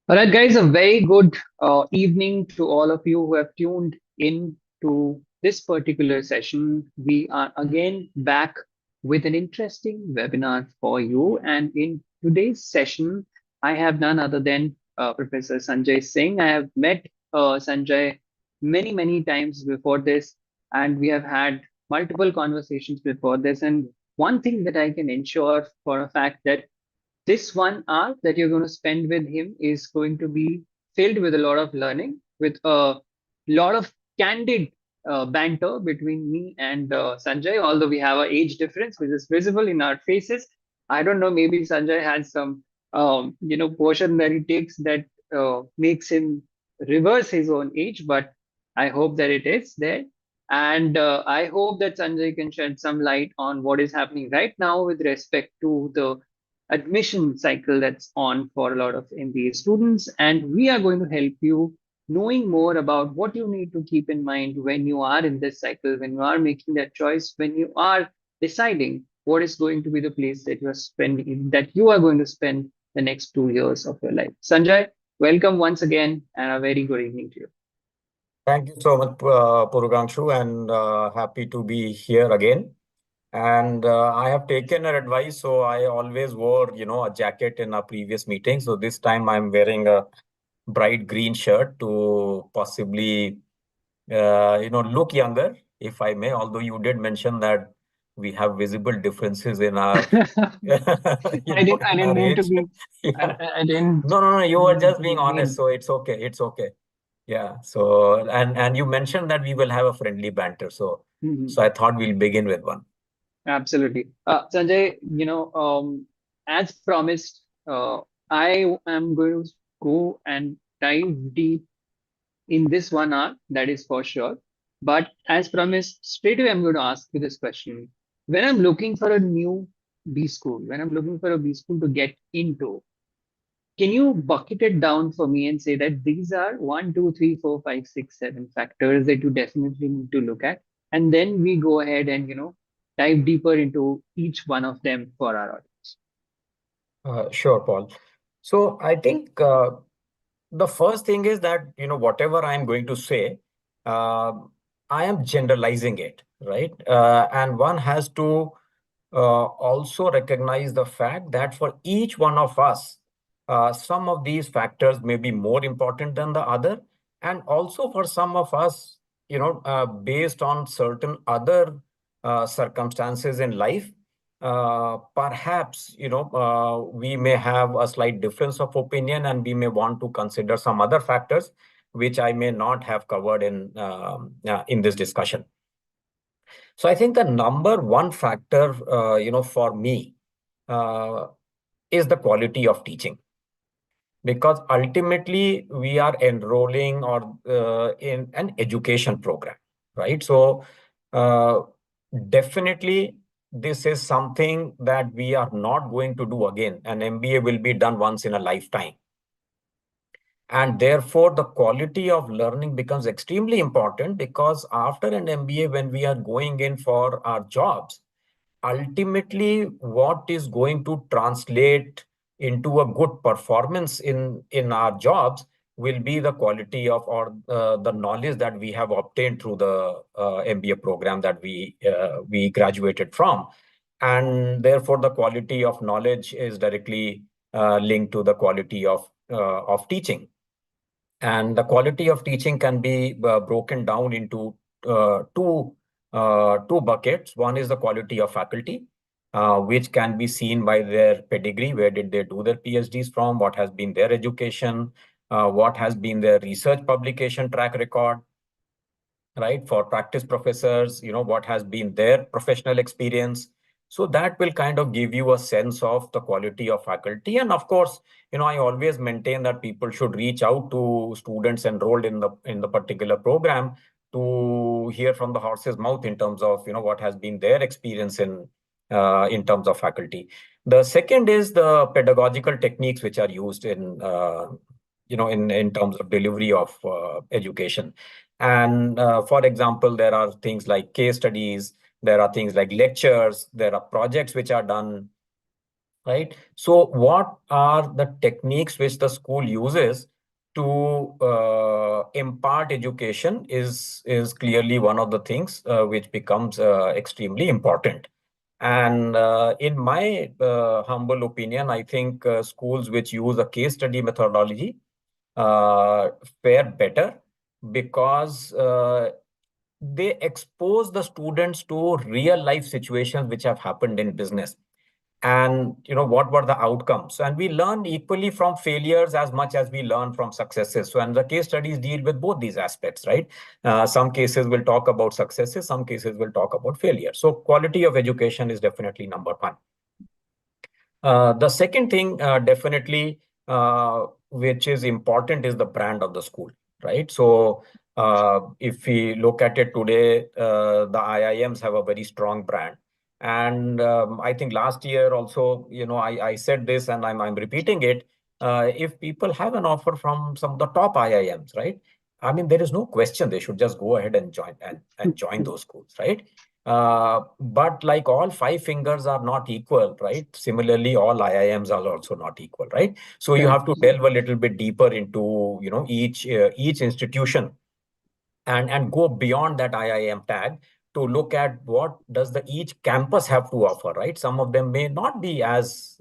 All right, guys, a very good evening to all of you who have tuned in to this particular session. We are again back with an interesting webinar for you. And in today's session, I have none other than Professor Sanjay Singh. I have met Sanjay many times before this, and we have had multiple conversations before this. And one thing that I can ensure for a fact that this 1 hour that you're going to spend with him is going to be filled with a lot of learning, with a lot of candid banter between me and Sanjay, although we have an age difference, which is visible in our faces. I don't know, maybe Sanjay has some, portion that he takes that makes him reverse his own age, but I hope that it is there. And I hope that Sanjay can shed some light on what is happening right now with respect to the admission cycle that's on for a lot of MBA students. And we are going to help you knowing more about what you need to keep in mind when you are in this cycle, when you are making that choice, when you are deciding what is going to be the place that you are spending, that you are going to spend the next 2 years of your life. Sanjay, welcome once again and a very good evening to you. Thank you so much, Puruganshu, and happy to be here again. And I have taken her advice, so I always wore, a jacket in our previous meeting. So this time I'm wearing a bright green shirt to possibly, look younger, if I may. Although you did mention that we have visible differences in our, I in didn't our mean to age. be, Yeah. I didn't No, you were mean just to being be honest, mean. so it's okay. It's okay. Yeah. So and you mentioned that we will have a friendly banter. So I thought we'll begin with one. Absolutely. Sanjay, as promised, I am going to go and dive deep in this 1 hour, that is for sure. But as promised, straight away, I'm going to ask you this question. When I'm looking for a new B school, when I'm looking for a B school to get into, can you bucket it down for me and say that these are one, two, three, four, five, six, seven factors that you definitely need to look at? And then we go ahead and, dive deeper into each one of them for our audience. Sure, Paul. So I think the first thing is that, whatever I'm going to say, uh, I am generalizing it, right? And one has to also recognize the fact that for each one of us, some of these factors may be more important than the other. And also for some of us, based on certain other circumstances in life, perhaps we may have a slight difference of opinion, and we may want to consider some other factors which I may not have covered in this discussion. So I think the number one factor, for me, uh, is the quality of teaching, because ultimately we are enrolling or in an education program, right? So uh, definitely this is something that we are not going to do again. An MBA will be done once in a lifetime. And therefore, the quality of learning becomes extremely important, because after an MBA, when we are going in for our jobs, ultimately what is going to translate into a good performance in our jobs will be the quality of, or the knowledge that we have obtained through the MBA program that we graduated from. And therefore the quality of knowledge is directly linked to the quality of teaching. And the quality of teaching can be broken down into two buckets. One is the quality of faculty, which can be seen by their pedigree. Where did they do their PhDs from? What has been their education? What has been their research publication track record? Right? For practice professors, what has been their professional experience. So that will kind of give you a sense of the quality of faculty. And of course, I always maintain that people should reach out to students enrolled in the particular program to hear from the horse's mouth in terms of, what has been their experience in terms of faculty. The second is the pedagogical techniques which are used in terms of delivery of education. And for example, there are things like case studies, there are things like lectures, there are projects which are done, right? So what are the techniques which the school uses to impart education is clearly one of the things which becomes extremely important. And in my humble opinion, I think schools which use a case study methodology uh, fare better because they expose the students to real life situations which have happened in business, and what were the outcomes, and we learn equally from failures as much as we learn from successes. So, and the case studies deal with both these aspects, right? Some cases will talk about successes, some cases will talk about failure. So quality of education is definitely number one. The second thing, definitely, which is important, is the brand of the school, right? So, if we look at it today, the IIMs have a very strong brand. And I think last year also, I said this and I'm repeating it. If people have an offer from some of the top IIMs, right? I mean, there is no question they should just go ahead and join those schools, right? But like all five fingers are not equal, right? Similarly, all IIMs are also not equal, right? So you Correct. have to delve a little bit deeper into each institution, and go beyond that IIM tag to look at what does the each campus have to offer, right? Some of them may not be as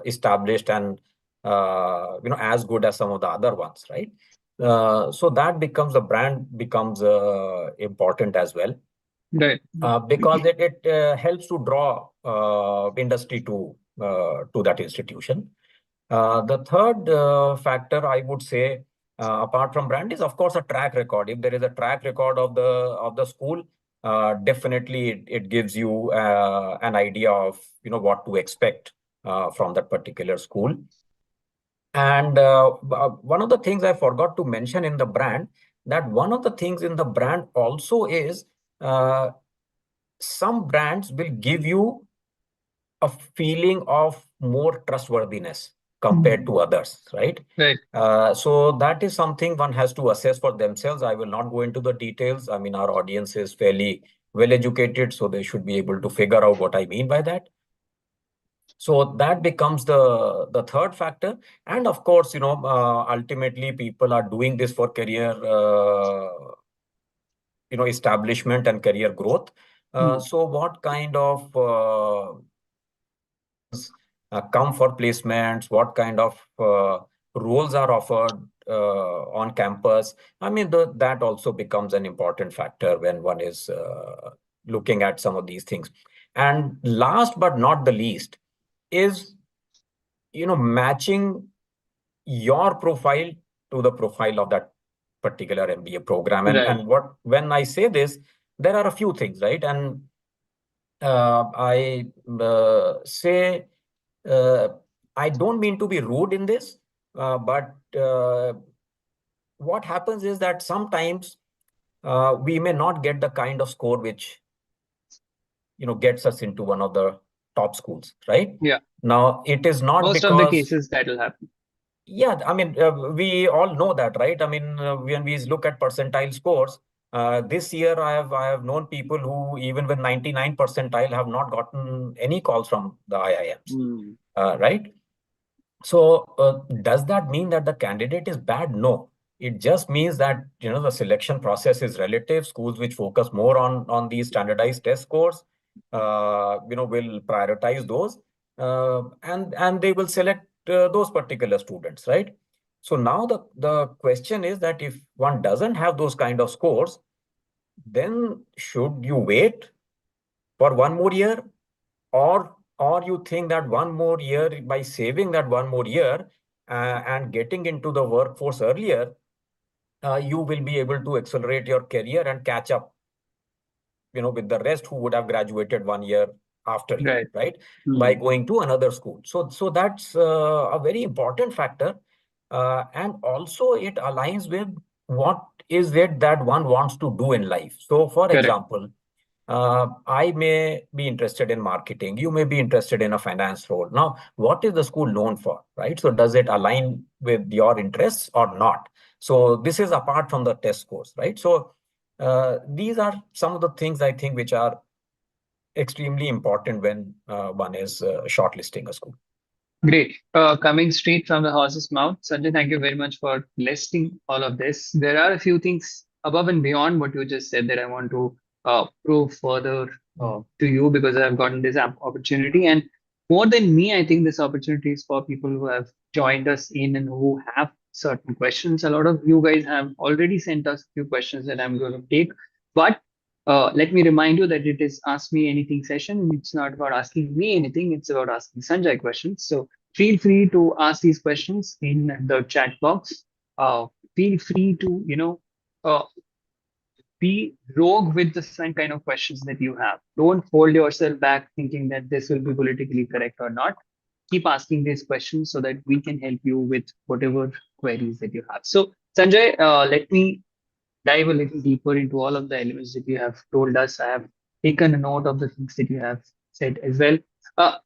established and as good as some of the other ones, right? So that becomes the brand becomes important as well, Right. because it helps to draw industry to that institution. The third factor I would say, apart from brand, is of course a track record. If there is a track record of the school, definitely it gives you an idea of what to expect from that particular school. And one of the things I forgot to mention in the brand, that one of the things in the brand also is, uh, some brands will give you a feeling of more trustworthiness compared to others, right? Right. So that is something one has to assess for themselves. I will not go into the details. I mean, our audience is fairly well educated, so they should be able to figure out what I mean by that. So that becomes the third factor. And of course, ultimately people are doing this for career establishment and career growth. Mm. So what kind of students come for placements, what kind of roles are offered on campus. I mean, that also becomes an important factor when one is looking at some of these things. And last but not the least is, matching your profile to the profile of that particular MBA program. Right. And when I say this, there are a few things, right? And I say, uh, I don't mean to be rude in this, but what happens is that sometimes we may not get the kind of score which gets us into one of the top schools, right? Yeah. Now, it is not Most of the because, cases that will happen. yeah, I mean, we all know that, right? I mean, when we look at percentile scores, this year I have known people who, even with 99 percentile, have not gotten any calls from the IIMs, Mm. right? So, does that mean that the candidate is bad? No. It just means that the selection process is relative. Schools which focus more on these standardized test scores, will prioritize those, and they will select those particular students, right? So now the question is that if one doesn't have those kind of scores, then should you wait for one more year, or you think that one more year, by saving that one more year and getting into the workforce earlier, you will be able to accelerate your career and catch up with the rest who would have graduated one year after you, Right. right? By Mm. going to another school. So that's a very important factor. And also it aligns with what is it that one wants to do in life. So for Correct. example, I may be interested in marketing. You may be interested in a finance role. Now, what is the school known for, right? So does it align with your interests or not? So this is apart from the test scores, right? So these are some of the things I think which are extremely important when one is shortlisting a school. Great. Coming straight from the horse's mouth, Sanjay, thank you very much for listing all of this. There are a few things above and beyond what you just said that I want to prove further to you because I've gotten this opportunity. And more than me, I think this opportunity is for people who have joined us in and who have certain questions. A lot of you guys have already sent us a few questions that I'm going to take. But let me remind you that it is Ask Me Anything session. It's not about asking me anything, it's about asking Sanjay questions. So feel free to ask these questions in the chat box. Feel free to, uh, be rogue with the same kind of questions that you have. Don't hold yourself back thinking that this will be politically correct or not. Keep asking these questions so that we can help you with whatever queries that you have. So, Sanjay, let me dive a little deeper into all of the elements that you have told us. I have taken a note of the things that you have said as well.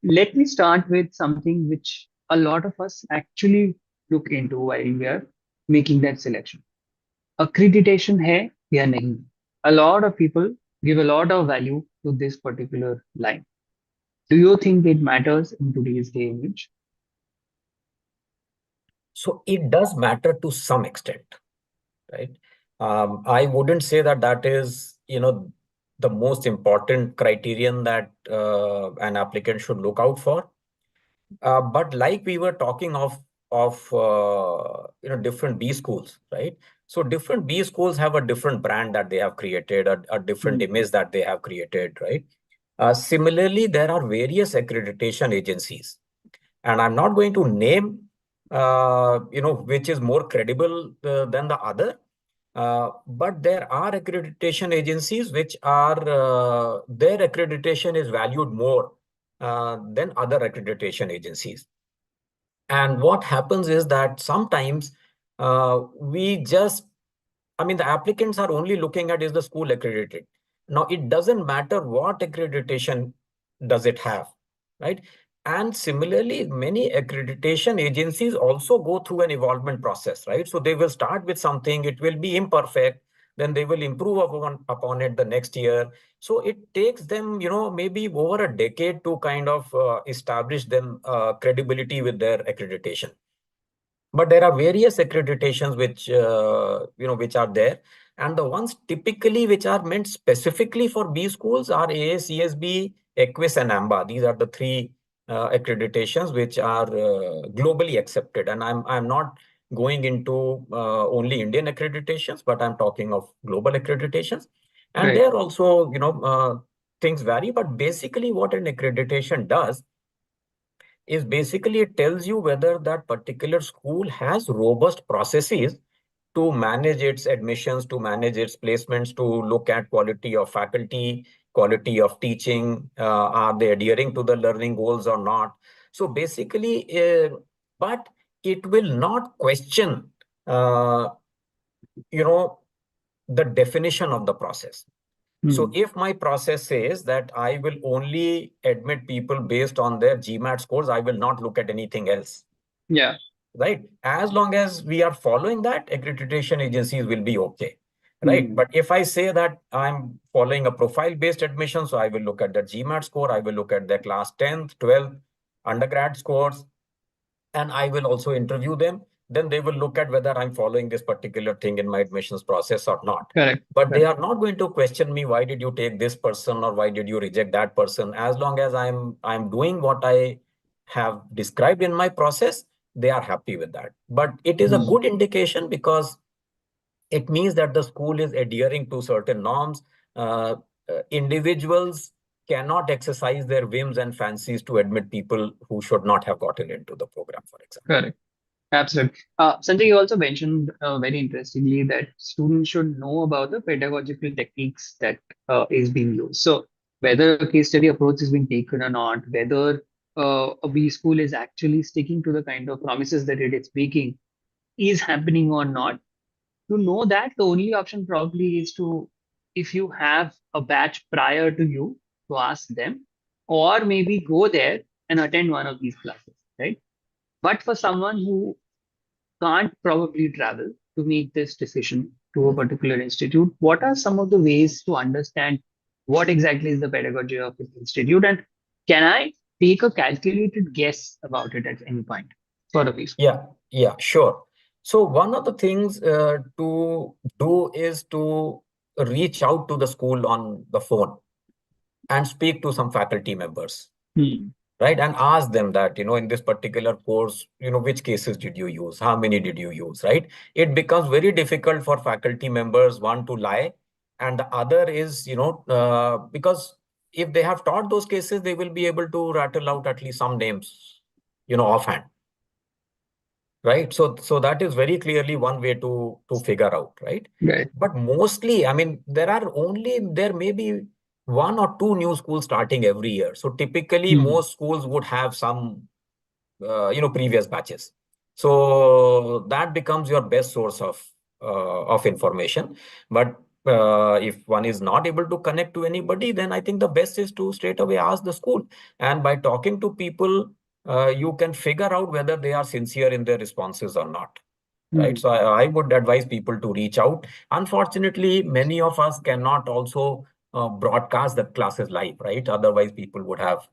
Let me start with something which a lot of us actually look into while we are making that selection. Accreditation hai ya nahi? A lot of people give a lot of value to this particular line. Do you think it matters in today's day and age? So it does matter to some extent, right? I wouldn't say that that is, the most important criterion that an applicant should look out for. But like we were talking of different B schools, right? So different B schools have a different brand that they have created, a different Hmm. image that they have created, right? Similarly, there are various accreditation agencies, and I'm not going to name, which is more credible than the other. But there are accreditation agencies which are their accreditation is valued more than other accreditation agencies. And what happens is that sometimes we just, I mean, the applicants are only looking at is the school accredited. Now, it doesn't matter what accreditation does it have, right? And similarly, many accreditation agencies also go through an evolvement process, right? So they will start with something, it will be imperfect, then they will improve upon it the next year. So it takes them, maybe over a decade to kind of establish them credibility with their accreditation. But there are various accreditations which are there, and the ones typically which are meant specifically for B schools are AACSB, Equis, and AMBA. These are the three accreditations which are globally accepted. And I'm not going into only Indian accreditations, but I'm talking of global accreditations. And Right. there also, things vary, but basically what an accreditation does is basically it tells you whether that particular school has robust processes to manage its admissions, to manage its placements, to look at quality of faculty, quality of teaching, are they adhering to the learning goals or not. So basically, but it will not question, uh, you know, the definition of the process. So Hmm. if my process says that I will only admit people based on their GMAT scores, I will not look at anything else, Yeah. right? As long as we are following that, accreditation agencies will be okay, right? Hmm. But if I say that I'm following a profile-based admission, so I will look at the GMAT score, I will look at their class 10th, 12th, undergrad scores, and I will also interview them, then they will look at whether I'm following this particular thing in my admissions process or not. Correct. But they Correct. are not going to question me, why did you take this person or why did you reject that person? As long as I'm doing what I have described in my process, they are happy with that. But it is a Hmm. good indication because it means that the school is adhering to certain norms. Individuals cannot exercise their whims and fancies to admit people who should not have gotten into the program, for example. Correct. Absolutely. Sanjay, you also mentioned very interestingly that students should know about the pedagogical techniques that is being used. So whether a case study approach is being taken or not, whether a B school is actually sticking to the kind of promises that it is making is happening or not. To know that, the only option probably is to, if you have a batch prior to you, to ask them, or maybe go there and attend one of these classes, right? But for someone who can't probably travel to make this decision to a particular institute, what are some of the ways to understand what exactly is the pedagogy of this institute? And can I take a calculated guess about it at any point for a preschool? Yeah, sure. So one of the things to do is to reach out to the school on the phone and speak to some faculty members, Hmm. right? And ask them that, in this particular course, which cases did you use? How many did you use, right? It becomes very difficult for faculty members, one to lie, and the other is, because if they have taught those cases, they will be able to rattle out at least some names, offhand. Right. So that is very clearly one way to figure out, right? Right. But mostly, I mean, there may be one or two new schools starting every year. So typically, Hmm. most schools would have some previous batches. So that becomes your best source of information. But if one is not able to connect to anybody, then I think the best is to straight away ask the school. And by talking to people, you can figure out whether they are sincere in their responses or not. Right. Hmm. So I would advise people to reach out. Unfortunately, many of us cannot also broadcast the classes live, right? Otherwise, people would have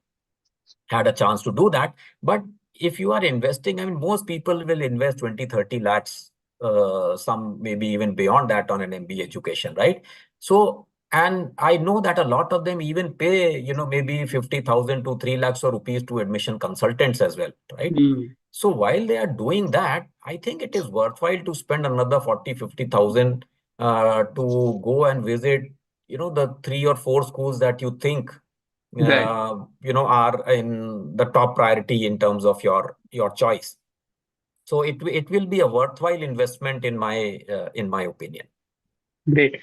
had a chance to do that. But if you are investing, I mean, most people will invest 20, 30 lakhs, some maybe even beyond that on an MBA education, right? So, and I know that a lot of them even pay, maybe 50,000 to 3 lakhs of rupees to admission consultants as well, right? Hmm. So while they are doing that, I think it is worthwhile to spend another 40, 50,000 to go and visit, the three or four schools that you think Right. are in the top priority in terms of your choice. So it will be a worthwhile investment in my opinion. Great.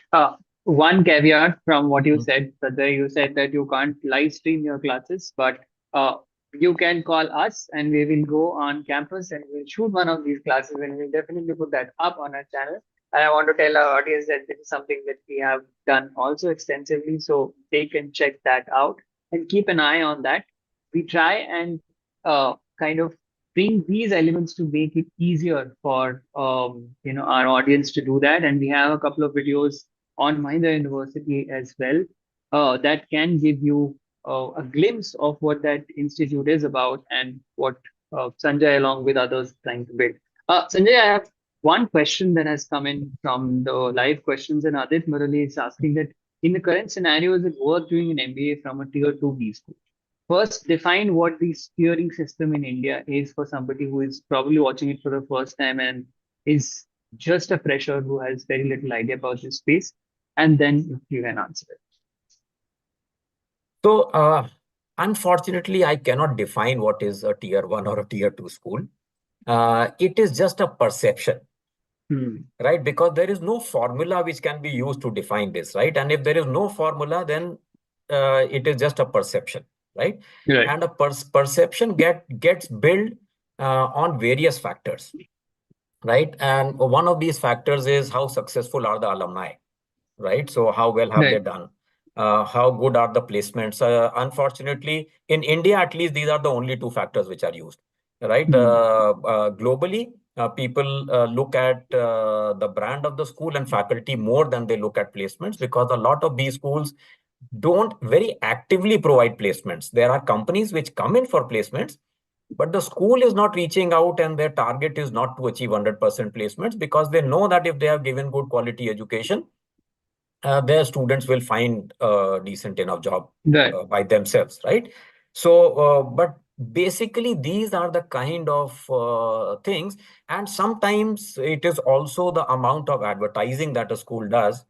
One caveat from what you Mm. said, Sanjay, you said that you can't live stream your classes, but uh, you can call us and we will go on campus and we'll shoot one of these classes and we'll definitely put that up on our channel. And I want to tell our audience that this is something that we have done also extensively, so they can check that out and keep an eye on that. We try and kind of bring these elements to make it easier for our audience to do that. And we have a couple of videos on Mahindra University as well that can give you a glimpse of what that institute is about and what Sanjay, along with others, trying to build. Sanjay, I have one question that has come in from the live questions, and Adit Murali is asking that in the current scenario, is it worth doing an MBA from a tier 2 B school? First, define what the steering system in India is for somebody who is probably watching it for the first time and is just a fresher who has very little idea about this space. And then you can answer it. So unfortunately, I cannot define what is a tier one or a tier two school. It is just a perception, Hmm. right? Because there is no formula which can be used to define this, right? And if there is no formula, then it is just a perception, right? Right. And a perception gets built on various factors, right? And one of these factors is how successful are the alumni, right? So how well have they Right. done? How good are the placements? Unfortunately, in India, at least, these are the only two factors which are used, right? Hmm. Globally, people look at the brand of the school and faculty more than they look at placements, because a lot of these schools don't very actively provide placements. There are companies which come in for placements, but the school is not reaching out and their target is not to achieve 100% placements, because they know that if they have given good quality education, their students will find a decent enough job Right. by themselves, right? So, but basically, these are the kind of things, and sometimes it is also the amount of advertising that a school does,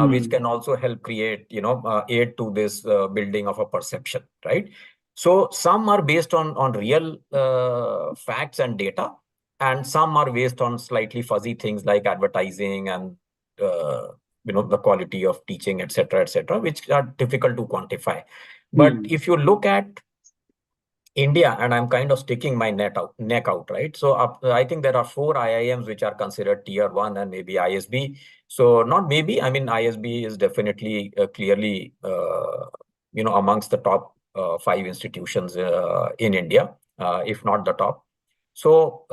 which Hmm. can also help create, aid to this building of a perception, right? So, some are based on real facts and data, and some are based on slightly fuzzy things like advertising and uh, the quality of teaching, etc., which are difficult to quantify. But Hmm. if you look at India, and I'm kind of sticking my neck out, right? So I think there are four IIMs which are considered tier one, and maybe ISB. So not maybe, I mean, ISB is definitely clearly amongst the top five institutions in India, if not the top. So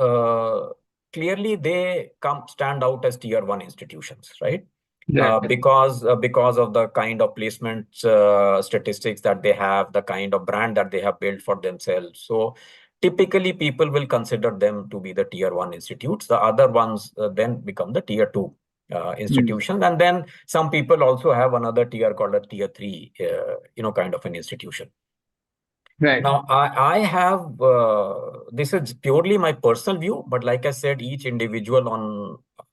clearly they come stand out as tier one institutions, right? Right. because of the kind of placement statistics that they have, the kind of brand that they have built for themselves. So typically, people will consider them to be the tier one institutes. The other ones then become the tier two Hmm. institutions, and then some people also have another tier called a tier three, kind of an institution. Right. Now, I have this is purely my personal view, but like I said, each individual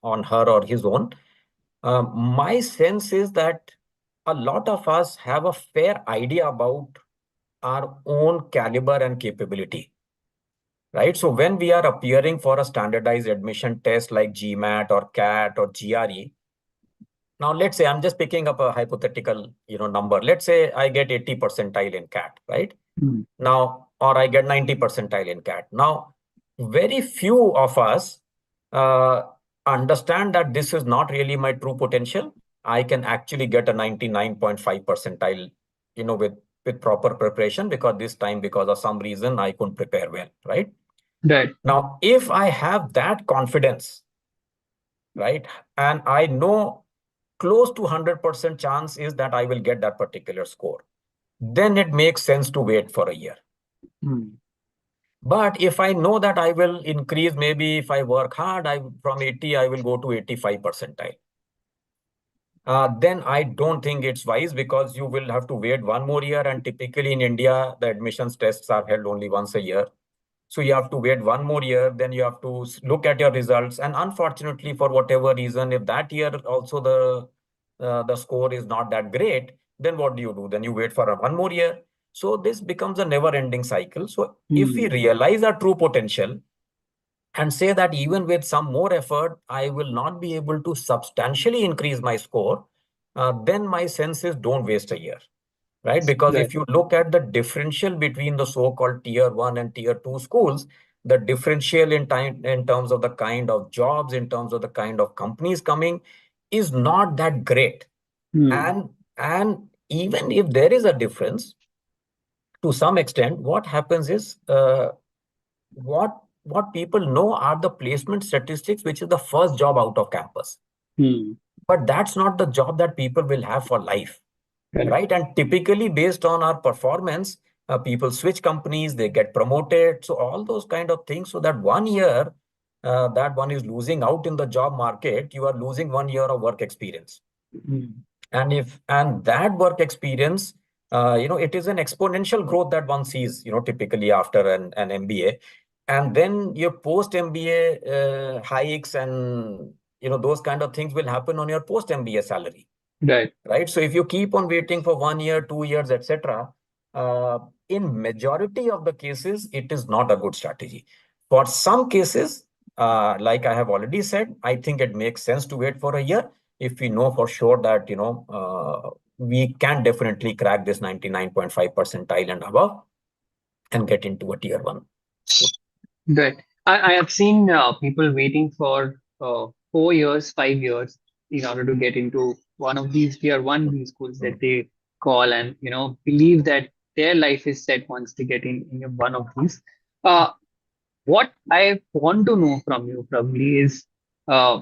on her or his own. My sense is that a lot of us have a fair idea about our own caliber and capability, right? So when we are appearing for a standardized admission test like GMAT or CAT or GRE, now let's say I'm just picking up a hypothetical, number. Let's say I get 80 percentile in CAT, right? Hmm. Now, or I get 90 percentile in CAT. Now, very few of us uh, understand that this is not really my true potential. I can actually get a 99.5 percentile, with proper preparation, because this time, because of some reason, I couldn't prepare well, right? Right. Now, if I have that confidence, right, and I know close to 100% chance is that I will get that particular score, then it makes sense to wait for a year. Hmm. But if I know that I will increase, maybe if I work hard, from 80, I will go to 85 percentile. Then I don't think it's wise, because you will have to wait one more year. And typically in India, the admissions tests are held only once a year. So you have to wait one more year, then you have to look at your results. And unfortunately, for whatever reason, if that year also the score is not that great, then what do you do? Then you wait for one more year. So this becomes a never-ending cycle. So if we Hmm. realize our true potential and say that even with some more effort, I will not be able to substantially increase my score, then my sense is don't waste a year, right? Because Right. if you look at the differential between the so-called tier one and tier two schools, the differential in time, in terms of the kind of jobs, in terms of the kind of companies coming, is not that great. Hmm. And even if there is a difference, to some extent, what happens is what people know are the placement statistics, which is the first job out of campus. Hmm. But that's not the job that people will have for life, Correct. right? And typically, based on our performance, people switch companies, they get promoted. So all those kind of things. So that one year, that one is losing out in the job market, you are losing 1 year of work experience. Hmm. And that work experience, it is an exponential growth that one sees, typically after an MBA. And then your post MBA hikes and those kind of things will happen on your post MBA salary, Right. right? So if you keep on waiting for 1 year, 2 years, etc., uh, in majority of the cases, it is not a good strategy. For some cases, like I have already said, I think it makes sense to wait for a year if we know for sure that we can definitely crack this 99.5 percentile and above and get into a tier one school. Right. I have seen people waiting for 4 years, 5 years in order to get into one of these tier one B schools that they call, and believe that their life is set once they get in one of these. Uh, what I want to know from you probably is uh,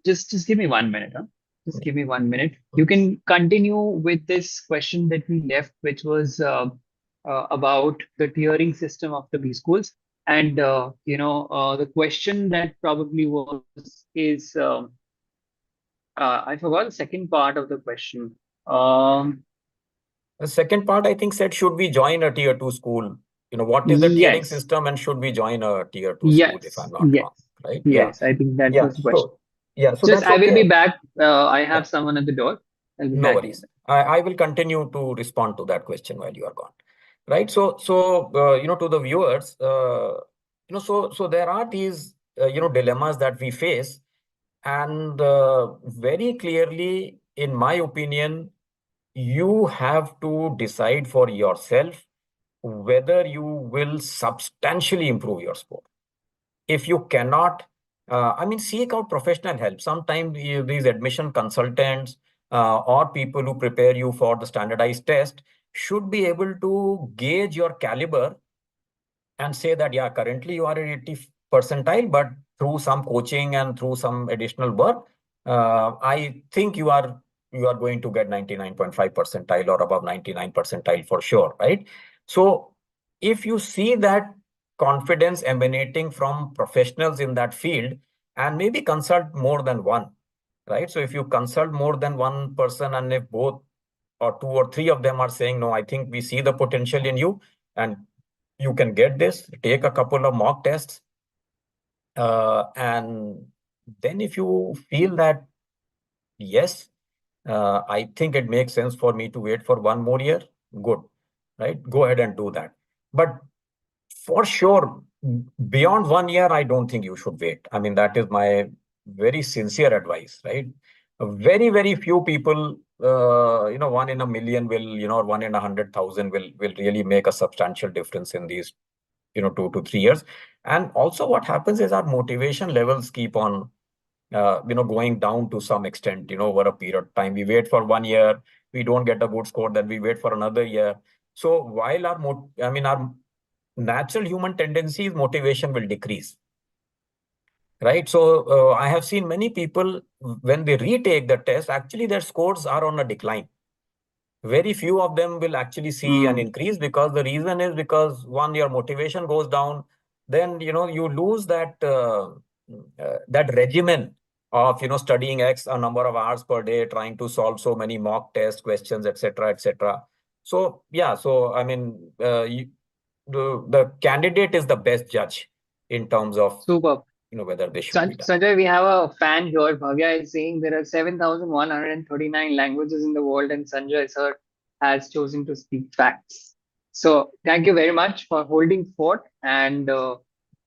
just give me 1 minute. Huh? Just give me 1 minute. You can continue with this question that we left, which was about the tiering system of the B schools. And the question that probably was is I forgot the second part of the question. Um, The second part, I think, said, should we join a tier two school? What is the tiering yes, system and should we join a tier two school, if I'm yes, not yes, wrong, right? Yeah. yes. I think that Yeah. was the question. So Just that's I will okay. be back. I Yeah. have someone at the door. I'll be No back in a worries. minute. I will continue to respond to that question while you are gone. Right. So to the viewers, so there are these, dilemmas that we face. And very clearly, in my opinion, you have to decide for yourself whether you will substantially improve your score. If you cannot, seek out professional help. Sometimes these admission consultants or people who prepare you for the standardized test should be able to gauge your caliber and say that, yeah, currently you are at 80 percentile, but through some coaching and through some additional work, I think you are going to get 99.5 percentile or above 99 percentile for sure, right? So if you see that confidence emanating from professionals in that field, and maybe consult more than one, right? So if you consult more than one person, and if both or two or three of them are saying, no, I think we see the potential in you and you can get this, take a couple of mock tests. And then if you feel that, yes, I think it makes sense for me to wait for one more year, good, right? Go ahead and do that. But for sure, beyond 1 year, I don't think you should wait. I mean, that is my very sincere advice, right? Very, very few people, 1 in a million will, or 1 in 100,000 will really make a substantial difference in these, 2 to 3 years. And also, what happens is our motivation levels keep on, going down to some extent, over a period of time. We wait for 1 year, we don't get a good score, then we wait for another year. So while our natural human tendencies, motivation will decrease, right? So I have seen many people, when they retake the test, actually their scores are on a decline. Very few of them will actually see an increase, because the reason is because, one, your motivation goes down, then you lose that regimen of studying X a number of hours per day, trying to solve so many mock test questions, etc., etc. So yeah, so I mean, the candidate is the best judge in terms of Super. whether they should be done. Sanjay, we have a fan here. Bhavya is saying there are 7,139 languages in the world, and Sanjay sir has chosen to speak facts. So, thank you very much for holding fort. And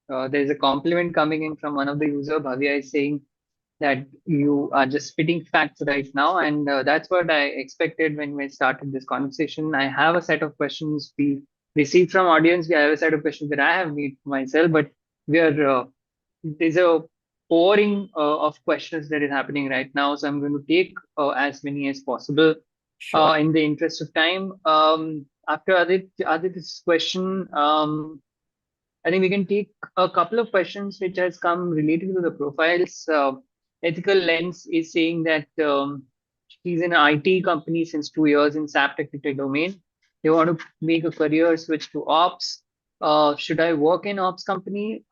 there's a compliment coming in from one of the user. Bhavya is saying that you are just spitting facts right now, and that's what I expected when we started this conversation. I have a set of questions we received from audience. We have a set of questions that I have made for myself, but we are there's a pouring of questions that is happening right now, so I'm going to take as many as possible Sure. in the interest of time. After Adit's question, I think we can take a couple of questions which has come related to the profiles. Ethical Lens is saying that she's in an IT company since 2 years in SAP technical domain. They want to make a career switch to ops. Should I work in ops company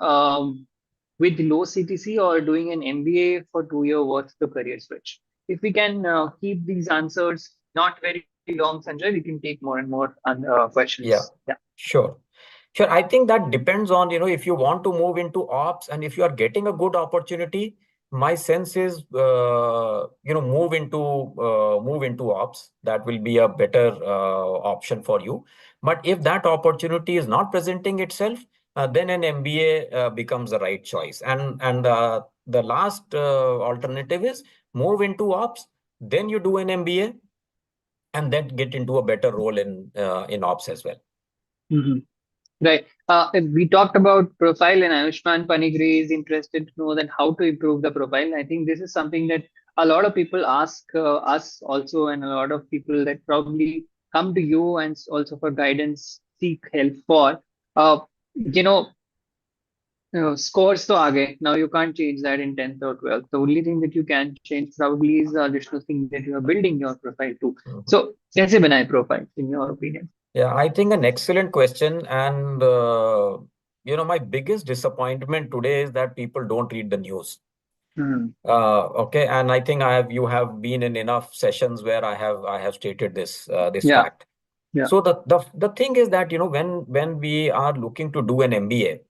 with low CTC, or doing an MBA for 2 year worth the career switch? If we can keep these answers not very long, Sanjay, we can take more and more Yeah, questions. Yeah. sure. Sure. I think that depends on, if you want to move into ops, and if you are getting a good opportunity, my sense is, move into ops. That will be a better option for you. But if that opportunity is not presenting itself, then an MBA becomes the right choice. And the last alternative is move into ops, then you do an MBA, and then get into a better role in ops as well. Mhm. Right. We talked about profile, and Ayushman Panigri is interested to know that how to improve the profile. I think this is something that a lot of people ask us also, and a lot of people that probably come to you and also for guidance seek help for. Uh, you know, scores to aage. Now you can't change that in 10th or 12th. The only thing that you can change probably is the additional thing that you are building your profile to. Mhm. So, कैसे बनाए profile in your opinion? Yeah, I think an excellent question. And, my biggest disappointment today is that people don't read the news. Hmm. Okay, and I think you have been in enough sessions where I have stated this Yeah. fact. Yeah. So the thing is that, when we are looking to do an MBA,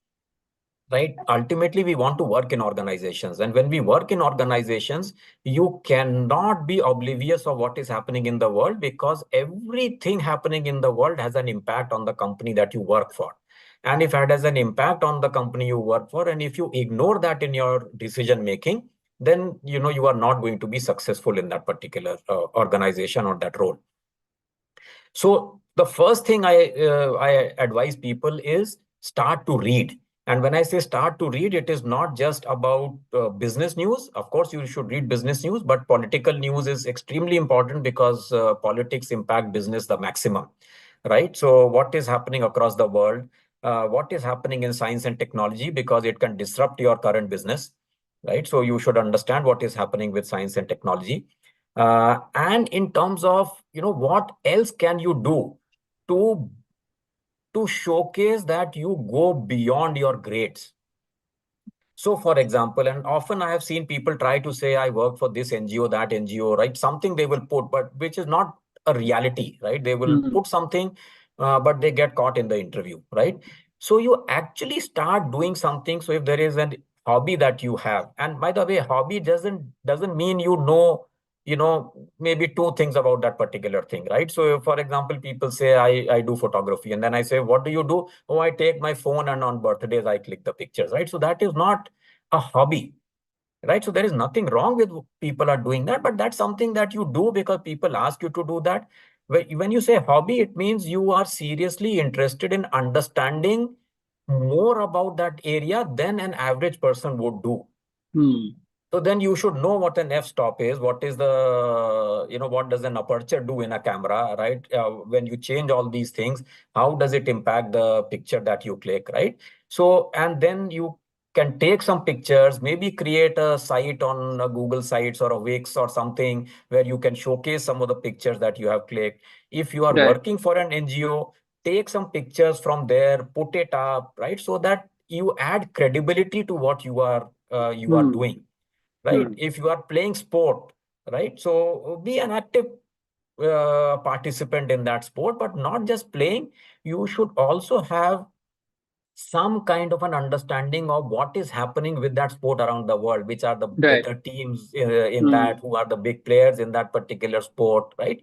right, ultimately we want to work in organizations, and when we work in organizations, you cannot be oblivious of what is happening in the world, because everything happening in the world has an impact on the company that you work for. And if it has an impact on the company you work for, and if you ignore that in your decision making, then you are not going to be successful in that particular organization or that role. So the first thing I advise people is start to read. And when I say start to read, it is not just about business news. Of course, you should read business news, but political news is extremely important, because politics impact business the maximum, right? So what is happening across the world? What is happening in science and technology, because it can disrupt your current business. right? So you should understand what is happening with science and technology. And in terms of, what else can you do to showcase that you go beyond your grades. So, for example, and often I have seen people try to say, I work for this NGO, that NGO, right? Something they will put, but which is not a reality, right? They will Hmm. put something, but they get caught in the interview, right? So you actually start doing something. So if there is an hobby that you have, and by the way, hobby doesn't mean maybe two things about that particular thing, right? So, for example, people say, I do photography, and then I say, what do you do? Oh, I take my phone and on birthdays I click the pictures, right? So that is not a hobby, right? So there is nothing wrong with people are doing that, but that's something that you do because people ask you to do that. When you say hobby, it means you are seriously interested in understanding more about that area than an average person would do. Hmm. So then you should know what an f-stop is, what is what does an aperture do in a camera, right? When you change all these things, how does it impact the picture that you click, right? So, and then you can take some pictures, maybe create a site on a Google Sites or a Wix or something where you can showcase some of the pictures that you have clicked. If you are Right. working for an NGO, take some pictures from there, put it up, right? So that you add credibility to what you are Hmm. doing, right? Hmm. If you are playing sport, right? So be an active participant in that sport, but not just playing. You should also have some kind of an understanding of what is happening with that sport around the world, which are the Right. better teams in Hmm. that, who are the big players in that particular sport, right?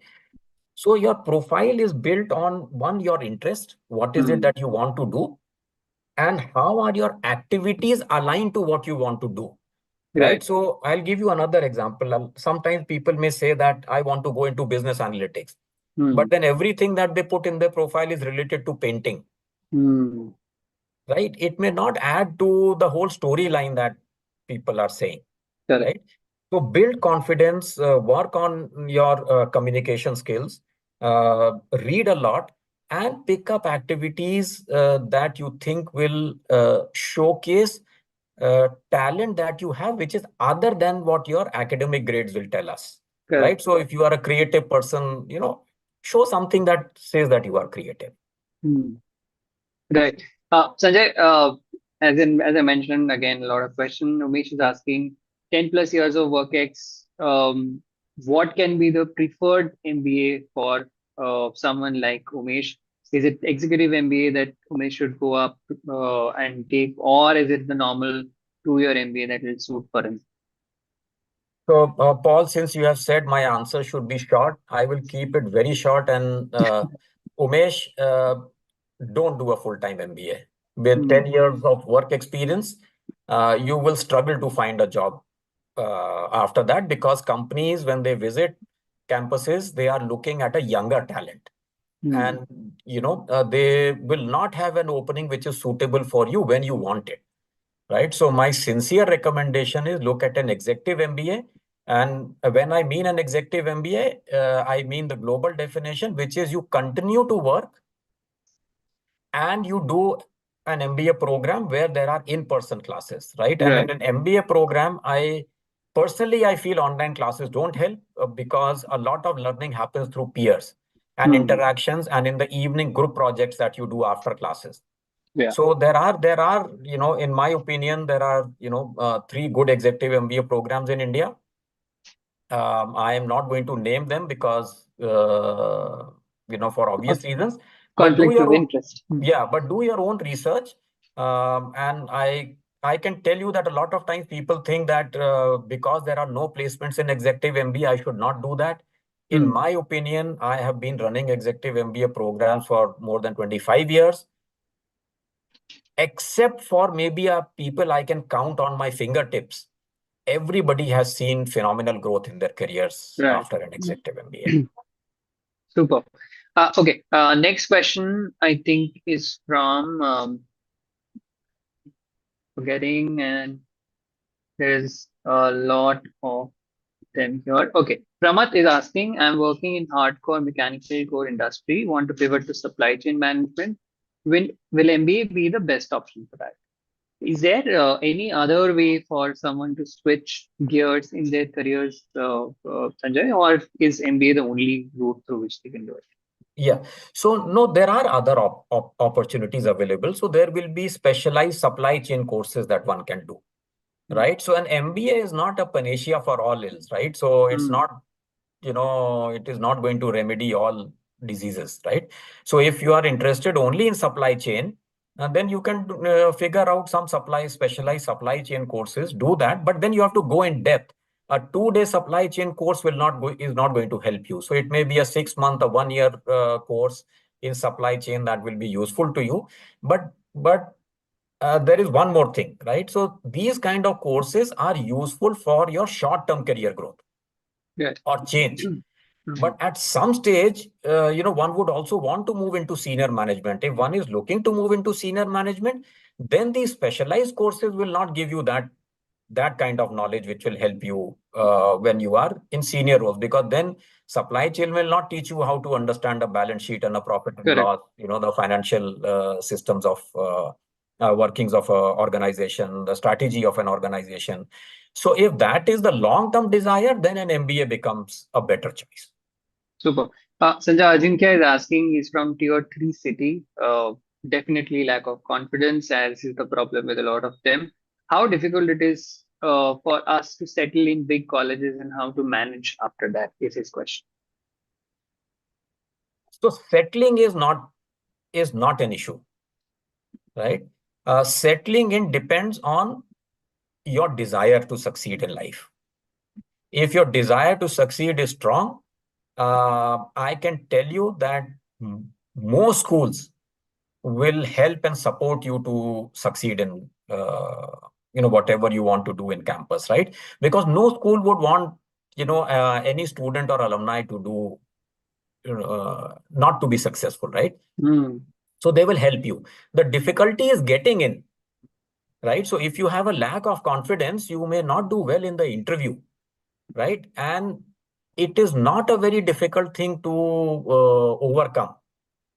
So your profile is built on one, your interest, what is it Hmm. that you want to do, and how are your activities aligned to what you want to do. Right. Right. So I'll give you another example. Sometimes people may say that I want to go into business analytics, but Hmm. then everything that they put in their profile is related to painting, Hmm. right? It may not add to the whole storyline that people are saying, Correct. right? So build confidence, work on your communication skills, read a lot, and pick up activities that you think will showcase talent that you have, which is other than what your academic grades will tell us, Correct. right? So if you are a creative person, show something that says that you are creative. Hmm. Right. Sanjay, as I mentioned again, a lot of question. Umesh is asking 10 plus years of work ex. What can be the preferred MBA for someone like Umesh? Is it executive MBA that Umesh should go up and take, or is it the normal 2 year MBA that will suit for him? So, Paul, since you have said my answer should be short, I will keep it very short. And Umesh, don't do a full-time MBA. With 10 Hmm. years of work experience, you will struggle to find a job after that, because companies, when they visit campuses, they are looking at a younger talent. Hmm. And, they will not have an opening which is suitable for you when you want it, right? So my sincere recommendation is look at an executive MBA. And when I mean an executive MBA, I mean the global definition, which is you continue to work and you do an MBA program where there are in-person classes, right? And in Right. an MBA program, I feel online classes don't help because a lot of learning happens through peers and Hmm. interactions, and in the evening group projects that you do after classes. Yeah. So there are, in my opinion, there are, three good executive MBA programs in India. I am not going to name them because, for obvious reasons. But do Conflict your of own, interest. Hmm. yeah, but do your own research. And I can tell you that a lot of times people think that because there are no placements in executive MBA, I should not do that. In Hmm. my opinion, I have been running executive MBA programs for more than 25 years, except for maybe people I can count on my fingertips. Everybody has seen phenomenal growth in their careers Right. after an executive MBA. Super. Okay. Next question, I think, is from forgetting, and there's a lot of them here. Okay. Pramath is asking, I'm working in hardcore mechanical core industry, want to pivot to supply chain management. Will MBA be the best option for that? Is there any other way for someone to switch gears in their careers, Sanjay, or is MBA the only route through which they can do it? Yeah. So no, there are other opportunities available. So there will be specialized supply chain courses that one can do, right? So an MBA is not a panacea for all ills, right? So it's Mm, not, it is not going to remedy all diseases, right? So if you are interested only in supply chain, then you can figure out some specialized supply chain courses, do that, but then you have to go in depth. A 2-day supply chain course is not going to help you. So it may be a 6 month, a 1 year course in supply chain that will be useful to you. But there is one more thing, right? So these kind of courses are useful for your short-term career growth yes. or change. Mhm. But at some stage, one would also want to move into senior management. If one is looking to move into senior management, then these specialized courses will not give you that kind of knowledge which will help you when you are in senior roles, because then supply chain will not teach you how to understand a balance sheet and a profit and Correct. loss, the financial systems of workings of a organization, the strategy of an organization. So if that is the long term desire, then an MBA becomes a better choice. Super. Sanjay Ajinkya is asking, he's from tier 3 city. Definitely lack of confidence, as is the problem with a lot of them. How difficult it is for us to settle in big colleges and how to manage after that is his question. So settling is not an issue, right? Settling in depends on your desire to succeed in life. If your desire to succeed is strong, I can tell you that most schools will help and support you to succeed in whatever you want to do in campus, right? Because no school would want any student or alumni to do not to be successful, right? Hmm. So they will help you. The difficulty is getting in, right? So if you have a lack of confidence, you may not do well in the interview, right? And it is not a very difficult thing to overcome.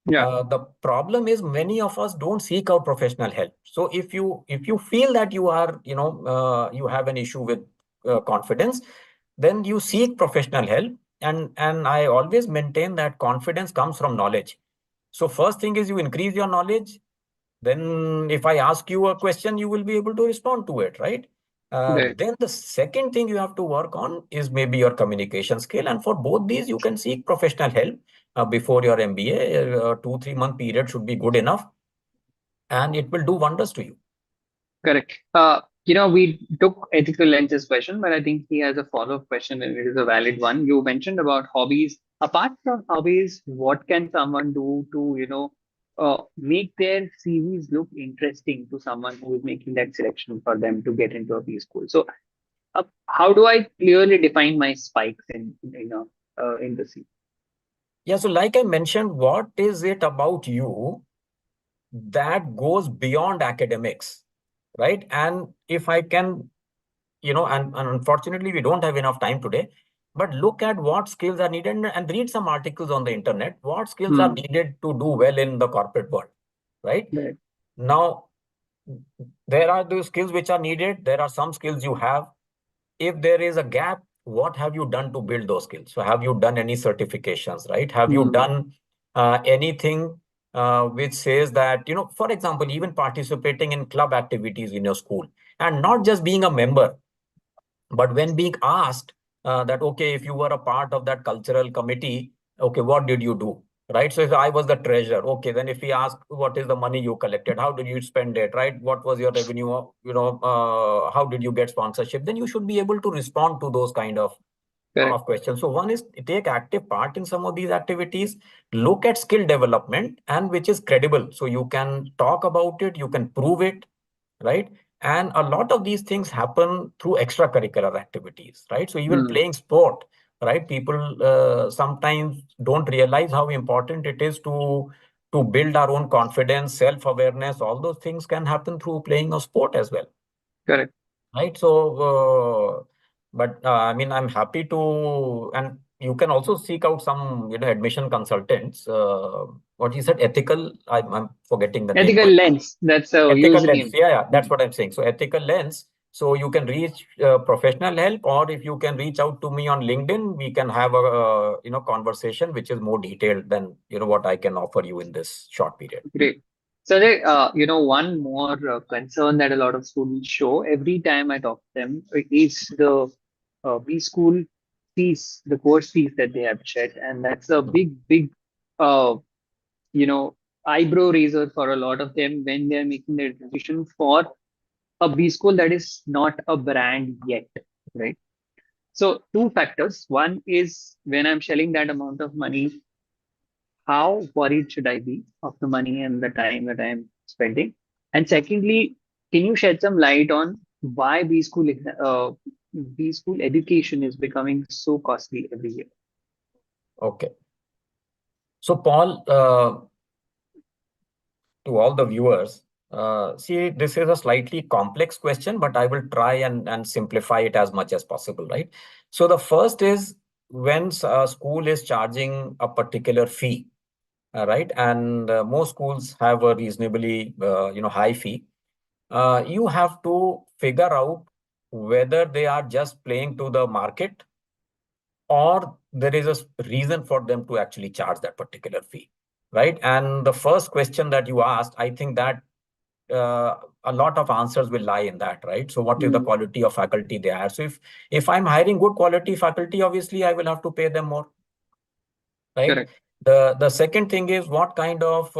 Yeah. The problem is many of us don't seek out professional help. So if you feel that you have an issue with confidence, then you seek professional help. And I always maintain that confidence comes from knowledge. So first thing is you increase your knowledge. Then if I ask you a question, you will be able to respond to it, right? Right. Then the second thing you have to work on is maybe your communication skill. And for both these, you can seek professional help before your MBA. 2-3 month period should be good enough, and it will do wonders to you. Correct. We took ethical lenses question, but I think he has a follow-up question and it is a valid one. You mentioned about hobbies. Apart from hobbies, what can someone do to, make their CVs look interesting to someone who is making that selection for them to get into a B school? So, how do I clearly define my spikes in the CV? Yeah, so like I mentioned, what is it about you that goes beyond academics, right? And if I can, and unfortunately, we don't have enough time today, but look at what skills are needed and read some articles on the internet. What skills are Hmm. needed to do well in the corporate world, right? Right. Now, there are the skills which are needed. There are some skills you have. If there is a gap, what have you done to build those skills? So have you done any certifications, right? Have you Hmm. done anything which says that, for example, even participating in club activities in your school and not just being a member, but when being asked that, okay, if you were a part of that cultural committee, okay, what did you do? Right. So if I was the treasurer, okay, then if we ask what is the money you collected, how did you spend it, right? What was your revenue? How did you get sponsorship? Then you should be able to respond to those kind Correct. of questions. So one is take active part in some of these activities, look at skill development and which is credible. So you can talk about it, you can prove it, right? And a lot of these things happen through extracurricular activities, right? So even Hmm. playing sport, right? People sometimes don't realize how important it is to build our own confidence, self-awareness. All those things can happen through playing a sport as well, Correct. right? So, but I mean, I'm happy to, and you can also seek out some, admission consultants. What you said, ethical, I'm forgetting the name. Ethical lens. That's a Ethical usually. lens. Yeah, that's what I'm saying. So ethical lens. So you can reach professional help, or if you can reach out to me on LinkedIn, we can have a conversation which is more detailed than what I can offer you in this short period. Great. So, one more concern that a lot of students show every time I talk to them is the B-School fees, the course fees that they have shed. And that's a big, uh, you know, eyebrow raiser for a lot of them when they're making their decision for a B-School that is not a brand yet, right? So, two factors. One is when I'm shelling that amount of money, how worried should I be of the money and the time that I'm spending? And secondly, can you shed some light on why B school education is becoming so costly every year? Okay. So Paul, to all the viewers, see, this is a slightly complex question, but I will try and simplify it as much as possible, right? So the first is when a school is charging a particular fee, right? And most schools have a reasonably, high fee. You have to figure out whether they are just playing to the market, or there is a reason for them to actually charge that particular fee, right? And the first question that you asked, I think that a lot of answers will lie in that, right? So what is the Mm, quality of faculty they are? So if I'm hiring good quality faculty, obviously I will have to pay them more, right? correct. The second thing is what kind of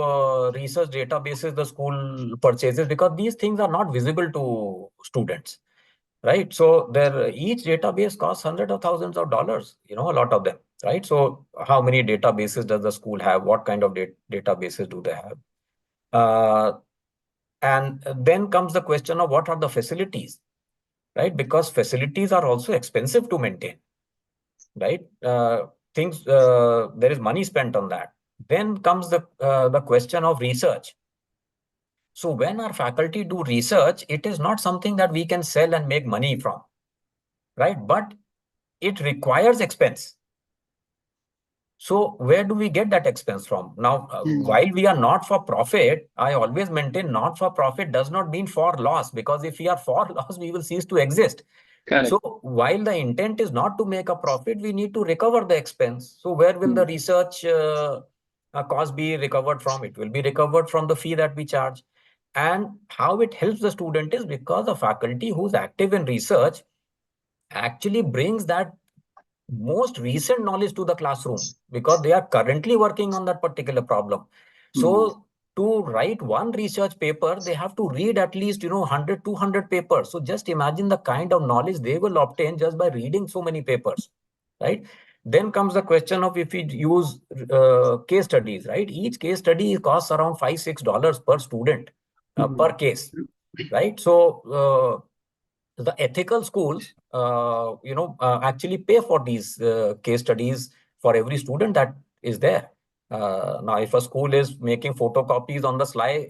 research databases the school purchases, because these things are not visible to students, right? So each database costs hundreds of thousands of dollars, a lot of them, right? So how many databases does the school have? What kind of databases do they have? Uh, and then comes the question of what are the facilities, right? Because facilities are also expensive to maintain, right? Things There is money spent on that. Then comes the question of research. So when our faculty do research, it is not something that we can sell and make money from, right? But it requires expense. So where do we get that expense from? Now, Mm, while we are not for profit, I always maintain not for profit does not mean for loss, because if we are for loss, we will cease to exist. So correct. while the intent is not to make a profit, we need to recover the expense. So where will the Mm, research cost be recovered from? It will be recovered from the fee that we charge. And how it helps the student is because the faculty who's active in research actually brings that most recent knowledge to the classroom, because they are currently working on that particular problem. mm, So to write one research paper, they have to read at least 100 200 papers. So just imagine the kind of knowledge they will obtain just by reading so many papers, right? Then comes the question of if we use case studies, right? Each case study costs around $5 6 per student, mm, per case, right? So the ethical schools, actually pay for these case studies for every student that is there. Now, if a school is making photocopies on the sly,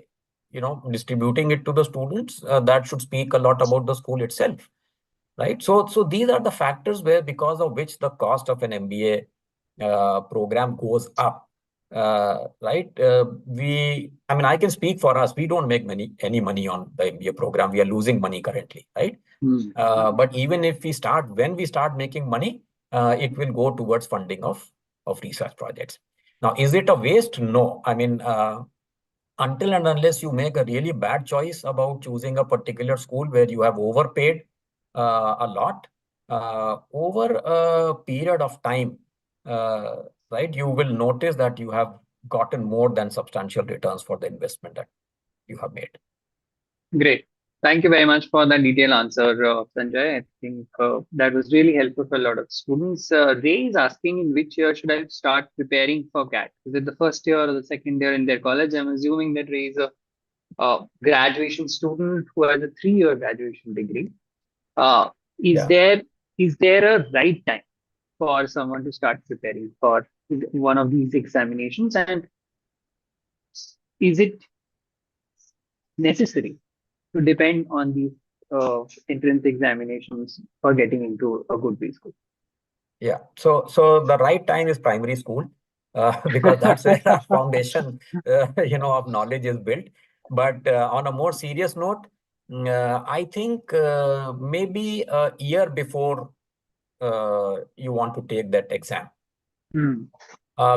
distributing it to the students, that should speak a lot about the school itself, right? So these are the factors where, because of which the cost of an MBA program goes up. Right? I mean, I can speak for us. We don't make any money on the MBA program. We are losing money currently, right? mm, But even if when we start making money, it will go towards funding of research projects. Now, is it a waste? No. I mean, until and unless you make a really bad choice about choosing a particular school where you have overpaid a lot over a period of time, right, you will notice that you have gotten more than substantial returns for the investment that you have made. great. Thank you very much for that detailed answer, Sanjay. I think that was really helpful for a lot of students. Ray is asking in which year should I start preparing for CAT? Is it the first year or the second year in their college? I'm assuming that Ray is a graduation student who has a 3 year graduation degree. Uh, is Yeah. there is there a right time for someone to start preparing for one of these examinations, and is it necessary to depend on these entrance examinations for getting into a good B school? Yeah. So the right time is primary school, because that's where our foundation, of knowledge is built. But on a more serious note, I think maybe a year before you want to take that exam. Hmm.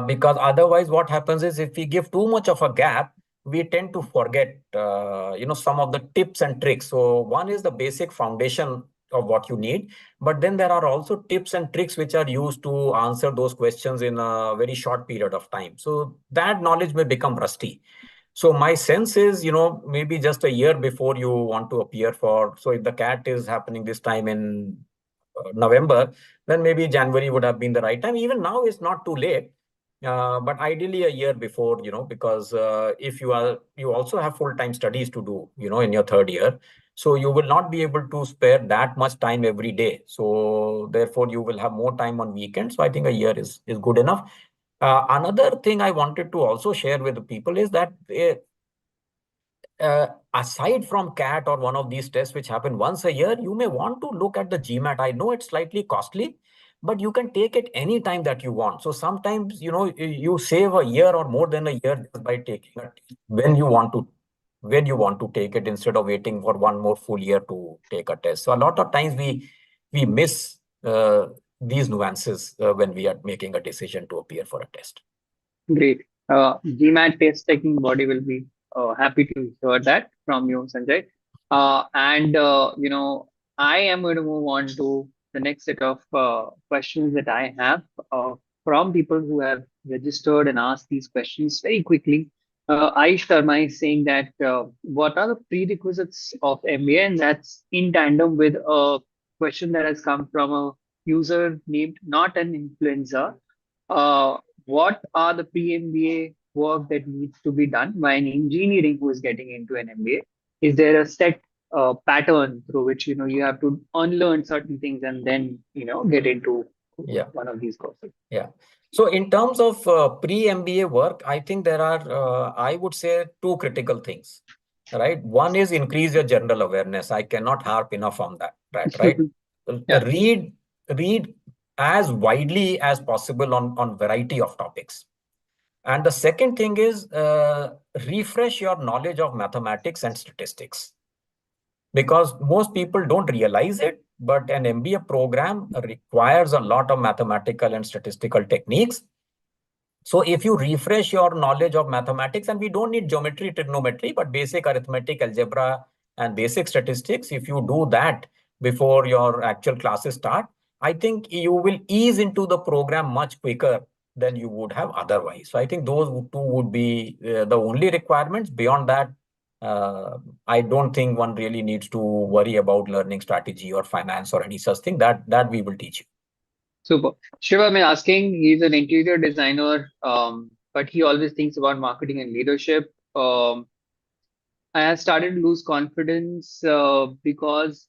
Because otherwise what happens is if we give too much of a gap, we tend to forget some of the tips and tricks. So one is the basic foundation of what you need, but then there are also tips and tricks which are used to answer those questions in a very short period of time, so that knowledge may become rusty. So my sense is, maybe just a year before you want to appear for, so if the cat is happening this time in November, then maybe January would have been the right time. Even now it's not too late, but ideally a year before, because if you also have full-time studies to do, in your third year, so you will not be able to spare that much time every day. So therefore, you will have more time on weekends. So I think a year is good enough. Another thing I wanted to also share with the people is that aside from CAT or one of these tests which happen once a year, you may want to look at the GMAT. I know it's slightly costly, but you can take it any time that you want. So sometimes, you save a year or more than a year just by taking it when you want to take it, instead of waiting for one more full year to take a test. So a lot of times we miss these nuances when we are making a decision to appear for a test. Great. GMAT test taking body will be happy to hear that from you, Sanjay. And I am going to move on to the next set of questions that I have from people who have registered and asked these questions very quickly. Aish Sharma is saying that what are the prerequisites of MBA? And that's in tandem with a question that has come from a user named not an influencer. What are the pre-MBA work that needs to be done by an engineering who is getting into an MBA? Is there a set pattern through which you have to unlearn certain things and then get into Yeah. one of these courses? Yeah. So in terms of pre-MBA work, I think there are, I would say, two critical things, right? One is increase your general awareness. I cannot harp enough on that, right? Yeah, Read as widely as possible on variety of topics. And the second thing is refresh your knowledge of mathematics and statistics, because most people don't realize it, but an MBA program requires a lot of mathematical and statistical techniques. So if you refresh your knowledge of mathematics, and we don't need geometry, trigonometry, but basic arithmetic, algebra, and basic statistics, if you do that before your actual classes start, I think you will ease into the program much quicker than you would have otherwise. So I think those two would be the only requirements. Beyond that, uh, I don't think one really needs to worry about learning strategy or finance or any such thing. That we will teach you. super. Shiva, I'm asking, he's an interior designer, but he always thinks about marketing and leadership. I have started to lose confidence because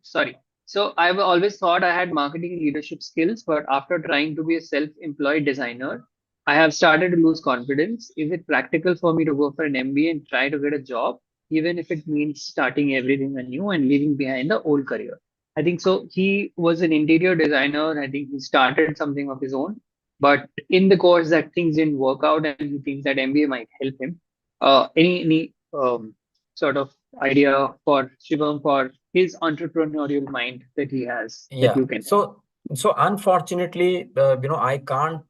sorry. So I've always thought I had marketing and leadership skills, but after trying to be a self-employed designer, I have started to lose confidence. Is it practical for me to go for an MBA and try to get a job, even if it means starting everything anew and leaving behind the old career? I think so. He was an interior designer. I think he started something of his own, but in the course that things didn't work out, and he thinks that MBA might help him. Any sort of idea for Shivam for his entrepreneurial mind that he has that Yeah. you can. So unfortunately, I can't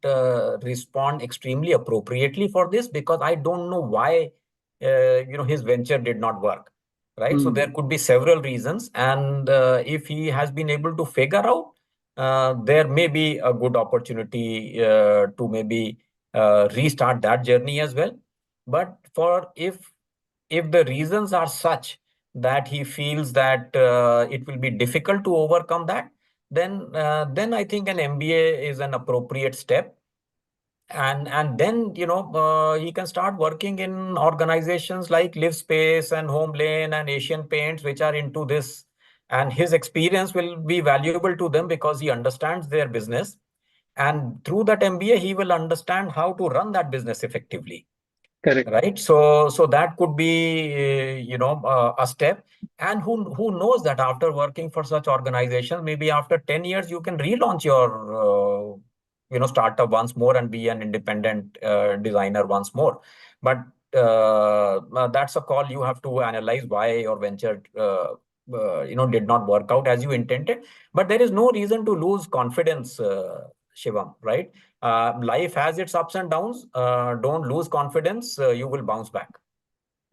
respond extremely appropriately for this, because I don't know why, his venture did not work, right? So there Hmm. could be several reasons, and if he has been able to figure out, there may be a good opportunity to maybe restart that journey as well. But for if the reasons are such that he feels that it will be difficult to overcome that, then I think an MBA is an appropriate step. And then he can start working in organizations like LiveSpace and HomeLane and Asian Paints, which are into this. And his experience will be valuable to them because he understands their business. And through that MBA, he will understand how to run that business effectively. Correct. right? So that could be a step. And who knows that after working for such organizations, maybe after 10 years you can relaunch your startup once more and be an independent designer once more. But that's a call you have to analyze why your venture did not work out as you intended. But there is no reason to lose confidence, Shivam, right? Life has its ups and downs. Don't lose confidence. You will bounce back.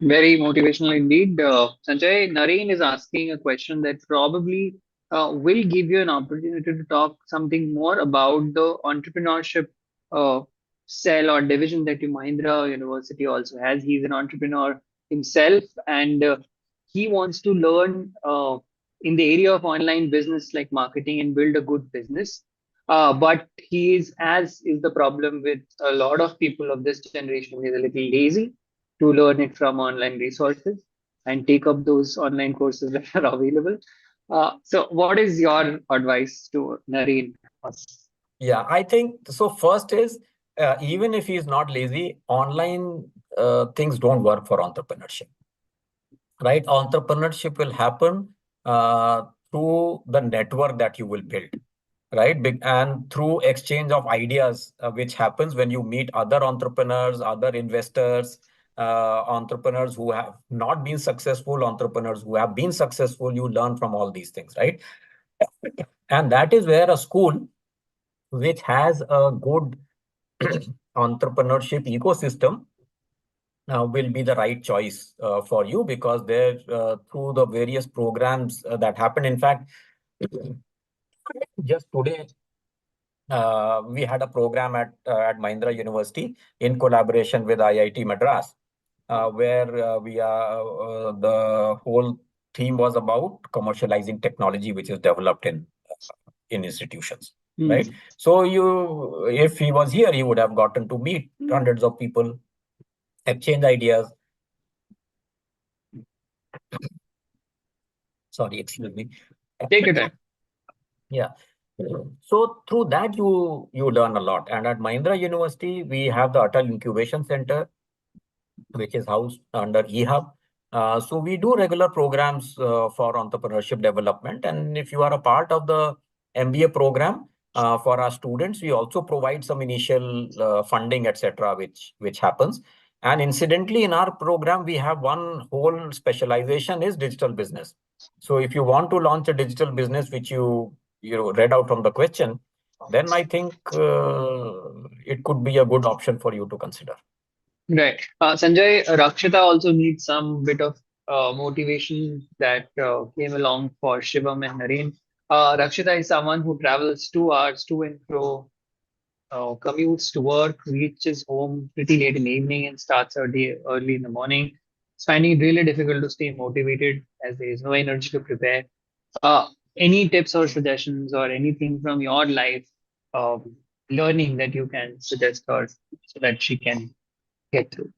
Very motivational indeed. Sanjay, Narin is asking a question that probably will give you an opportunity to talk something more about the entrepreneurship uh, cell or division that your Mahindra University also has. He's an entrepreneur himself, and he wants to learn in the area of online business like marketing and build a good business. But he is, as is the problem with a lot of people of this generation, he's a little lazy to learn it from online resources and take up those online courses that are available. So, what is your advice to Nareen? Yeah, I think so. First is even if he is not lazy, online things don't work for entrepreneurship, right? Entrepreneurship will happen uh, through the network that you will build, right? And through exchange of ideas, which happens when you meet other entrepreneurs, other investors, entrepreneurs who have not been successful, entrepreneurs who have been successful. You learn from all these things, right? And that is where a school which has a good entrepreneurship ecosystem will be the right choice for you, because there through the various programs that happen. In fact, just today we had a program at Mahindra University in collaboration with IIT Madras, where the whole theme was about commercializing technology which is developed in institutions, right? Hmm. So if he was here, he would have gotten to meet hundreds of people, exchange ideas. Sorry, excuse me. Take your time. Yeah. So through that you learn a lot. And at Mahindra University, we have the Atal Incubation Center, which is housed under eHub. So we do regular programs for entrepreneurship development. And if you are a part of the MBA program for our students, we also provide some initial funding, etc., which happens. And incidentally, in our program, we have one whole specialization is digital business. So if you want to launch a digital business, which you read out from the question, then I think it could be a good option for you to consider. Right. Sanjay, Rakshita also needs some bit of motivation that came along for Shivam and Nareen. Rakshita is someone who travels 2 hours to and fro, commutes to work, reaches home pretty late in the evening, and starts her day early in the morning. It's finding it really difficult to stay motivated as there is no energy to prepare. Any tips or suggestions or anything from your life learning that you can suggest her so that she can get through?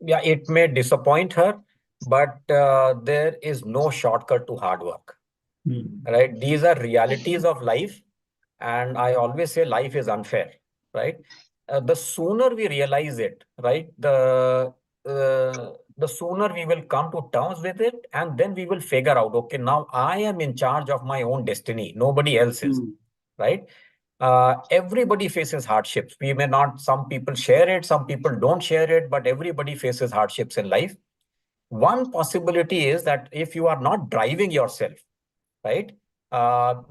Yeah, it may disappoint her, but there is no shortcut to hard work, Hmm. right? These are realities of life. And I always say life is unfair, right? The sooner we realize it, right, the sooner we will come to terms with it, and then we will figure out, okay, now I am in charge of my own destiny. Nobody else is, Hmm. right? Everybody faces hardships. We may not, some people share it, some people don't share it, but everybody faces hardships in life. One possibility is that if you are not driving yourself, right? Uh,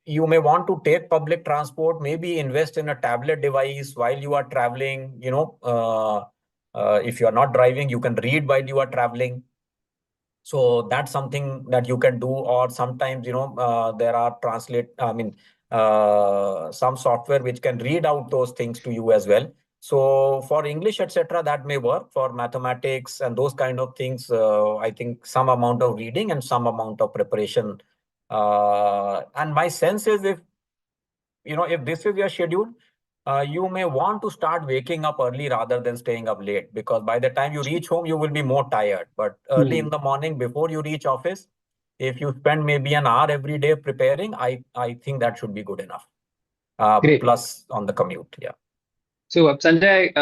you may want to take public transport, maybe invest in a tablet device while you are traveling. If you are not driving, you can read while you are traveling. So that's something that you can do. Or sometimes, there are some software which can read out those things to you as well. So for English, etc., that may work. For mathematics and those kind of things, I think some amount of reading and some amount of preparation. And my sense is, if this is your schedule, you may want to start waking up early rather than staying up late, because by the time you reach home, you will be more tired. But early in Hmm. the morning before you reach office, if you spend maybe an hour every day preparing, I think that should be good enough. Great. Plus on the commute. Yeah. So, Sanjay,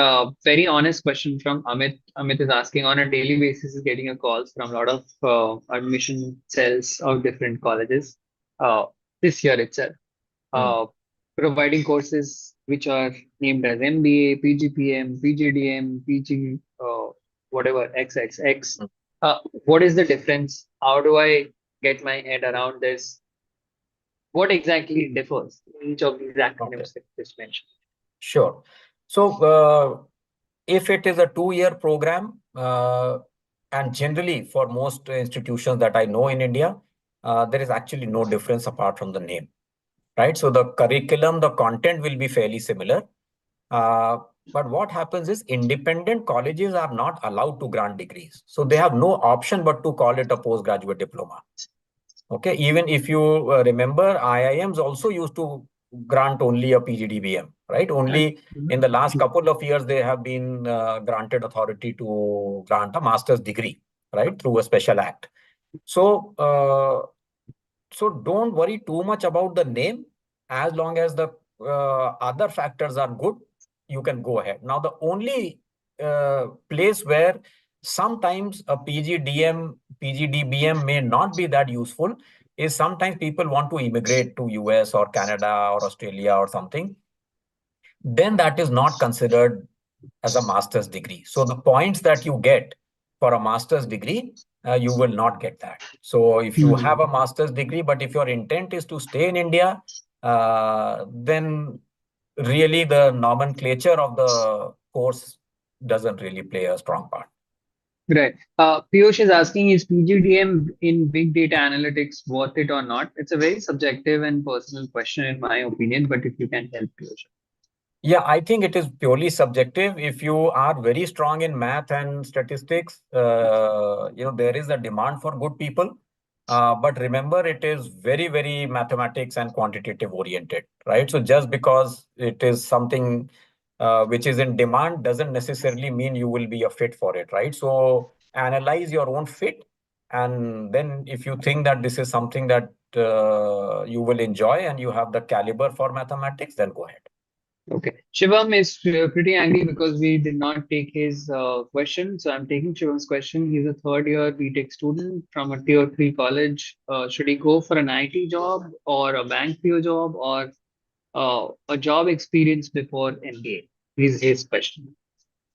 very honest question from Amit. Amit is asking on a daily basis, is getting a calls from a lot of admission cells of different colleges uh, this year itself, Hmm. uh, providing courses which are named as MBA, PGPM, PGDM, PG, whatever, XXX. Hmm. Uh, what is the difference? How do I get my head around this? What exactly differs in each of these Okay, acronyms that you just mentioned? sure. So, if it is a 2-year program, and generally for most institutions that I know in India, there is actually no difference apart from the name, right? So the curriculum, the content will be fairly similar. Uh, but what happens is independent colleges are not allowed to grant degrees. So they have no option but to call it a postgraduate diploma. Okay, even if you remember, IIMs also used to grant only a PGDBM, right? Only in the last couple of years, they have been granted authority to grant a master's degree, right, through a special act. So, so don't worry too much about the name. As long as the other factors are good, you can go ahead. Now, the only place where sometimes a PGDM, PGDBM may not be that useful is sometimes people want to immigrate to US or Canada or Australia or something. Then that is not considered as a master's degree. So the points that you get for a master's degree, you will not get that. So if you have Hmm. a master's degree, but if your intent is to stay in India, then really the nomenclature of the course doesn't really play a strong part. Right. Piyush is asking, is PGDM in big data analytics worth it or not? It's a very subjective and personal question, in my opinion, but if you can help, Piyush. Yeah, I think it is purely subjective. If you are very strong in math and statistics, there is a demand for good people. But remember, it is very, very mathematics and quantitative oriented, right? So just because it is something which is in demand doesn't necessarily mean you will be a fit for it, right? So analyze your own fit. And then if you think that this is something that you will enjoy and you have the caliber for mathematics, then go ahead. Okay. Shivam is pretty angry because we did not take his question. So I'm taking Shivam's question. He's a third year BTech student from a tier three college. Should he go for an IT job or a bank PO job or a job experience before MBA? Is his question.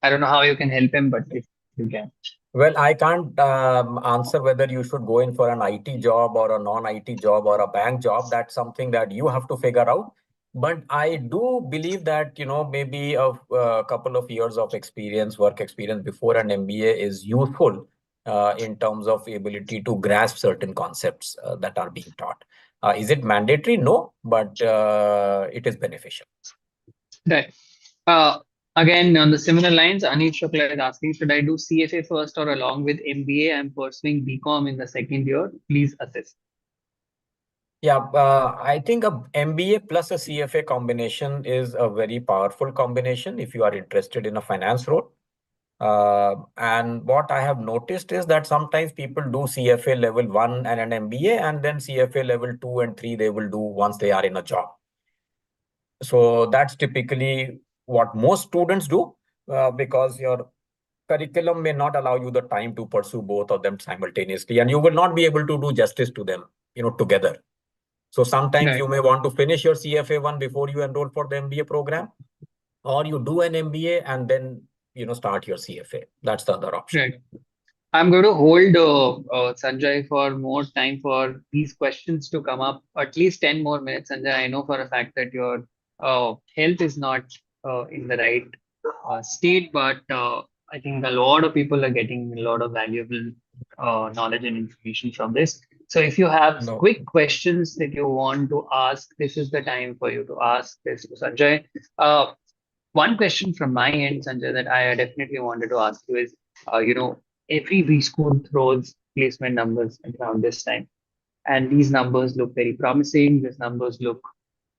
I don't know how you can help him, but if you can. Well, I can't answer whether you should go in for an IT job or a non-IT job or a bank job. That's something that you have to figure out. But I do believe that, maybe a couple of years of experience, work experience before an MBA is useful in terms of ability to grasp certain concepts that are being taught. Is it mandatory? No, but it is beneficial. Right. Uh, Again, on the similar lines, Anish Shukla is asking, should I do CFA first or along with MBA? I'm pursuing BCom in the second year. Please assist. Yeah, I think a MBA plus a CFA combination is a very powerful combination if you are interested in a finance role. And what I have noticed is that sometimes people do CFA level 1 and an MBA, and then CFA level 2 and 3 they will do once they are in a job. So that's typically what most students do because your curriculum may not allow you the time to pursue both of them simultaneously, and you will not be able to do justice to them, together. So sometimes Right, you may want to finish your CFA one before you enroll for the MBA program, or you do an MBA and then start your CFA. That's the other option. right. I'm going to hold Sanjay for more time for these questions to come up, at least 10 more minutes. Sanjay, I know for a fact that your health is not in the right state, but I think a lot of people are getting a lot of valuable knowledge and information from this. So if you have No. quick questions that you want to ask, this is the time for you to ask this to Sanjay. One question from my end, Sanjay, that I definitely wanted to ask you is, every Bschool throws placement numbers around this time, and these numbers look very promising. These numbers look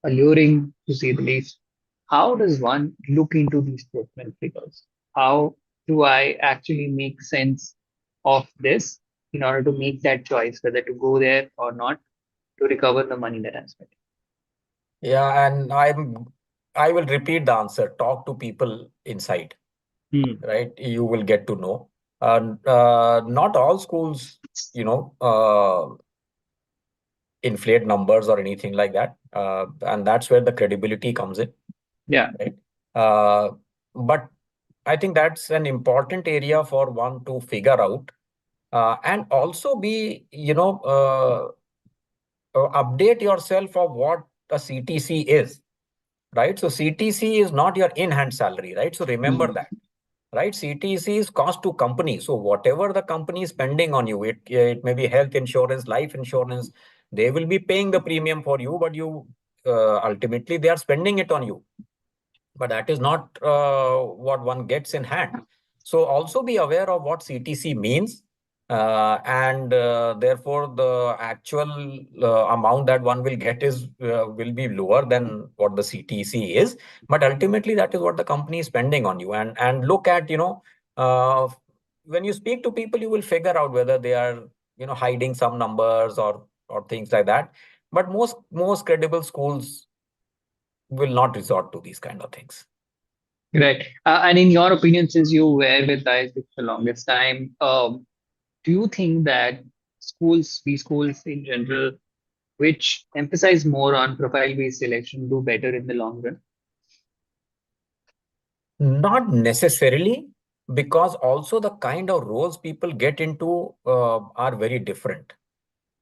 alluring, to say the least. How does one look into these placement figures? How do I actually make sense of this in order to make that choice whether to go there or not to recover the money that I'm spending? Yeah, and I'm I will repeat the answer. Talk to people inside, Hmm. right? You will get to know. Not all schools, you know, inflate numbers or anything like that. And that's where the credibility comes in, Yeah. right? Uh, but I think that's an important area for one to figure out, and also be, update yourself of what a CTC is, right? So CTC is not your in-hand salary, right? So remember Hmm. that, right? CTC is cost to company. So whatever the company is spending on you, it may be health insurance, life insurance, they will be paying the premium for you, but you ultimately they are spending it on you. But that is not what one gets in hand. So also be aware of what CTC means, and therefore the actual amount that one will get is will be lower than what the CTC is. But ultimately, that is what the company is spending on you. And look at, uh, when you speak to people, you will figure out whether they are, hiding some numbers or things like that. But most credible schools will not resort to these kind of things. Right. And in your opinion, since you were with ISIC for the longest time, do you think that schools, B schools in general, which emphasize more on profile-based selection, do better in the long run? Not necessarily, because also the kind of roles people get into are very different,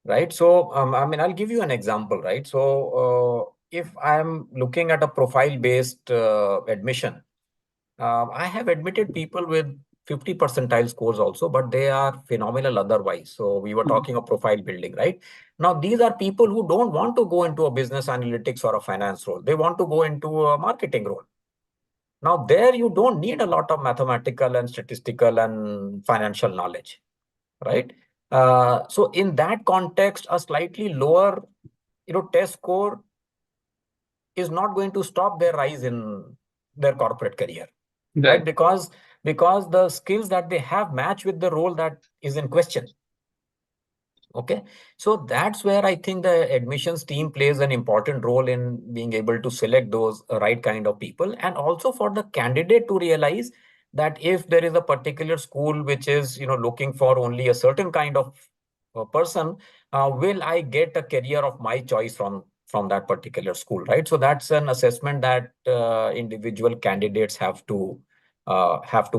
right? So, I mean, I'll give you an example, right? So, if I'm looking at a profile-based admission, I have admitted people with 50 percentile scores also, but they are phenomenal otherwise. So, we were Hmm. talking of profile building, right? Now, these are people who don't want to go into a business analytics or a finance role. They want to go into a marketing role. Now, there you don't need a lot of mathematical and statistical and financial knowledge, right? So in that context, a slightly lower, test score is not going to stop their rise in their corporate career, right? Right. Because the skills that they have match with the role that is in question. Okay, so that's where I think the admissions team plays an important role in being able to select those right kind of people, and also for the candidate to realize that if there is a particular school which is, looking for only a certain kind of person, will I get a career of my choice from that particular school, right? So that's an assessment that individual candidates have to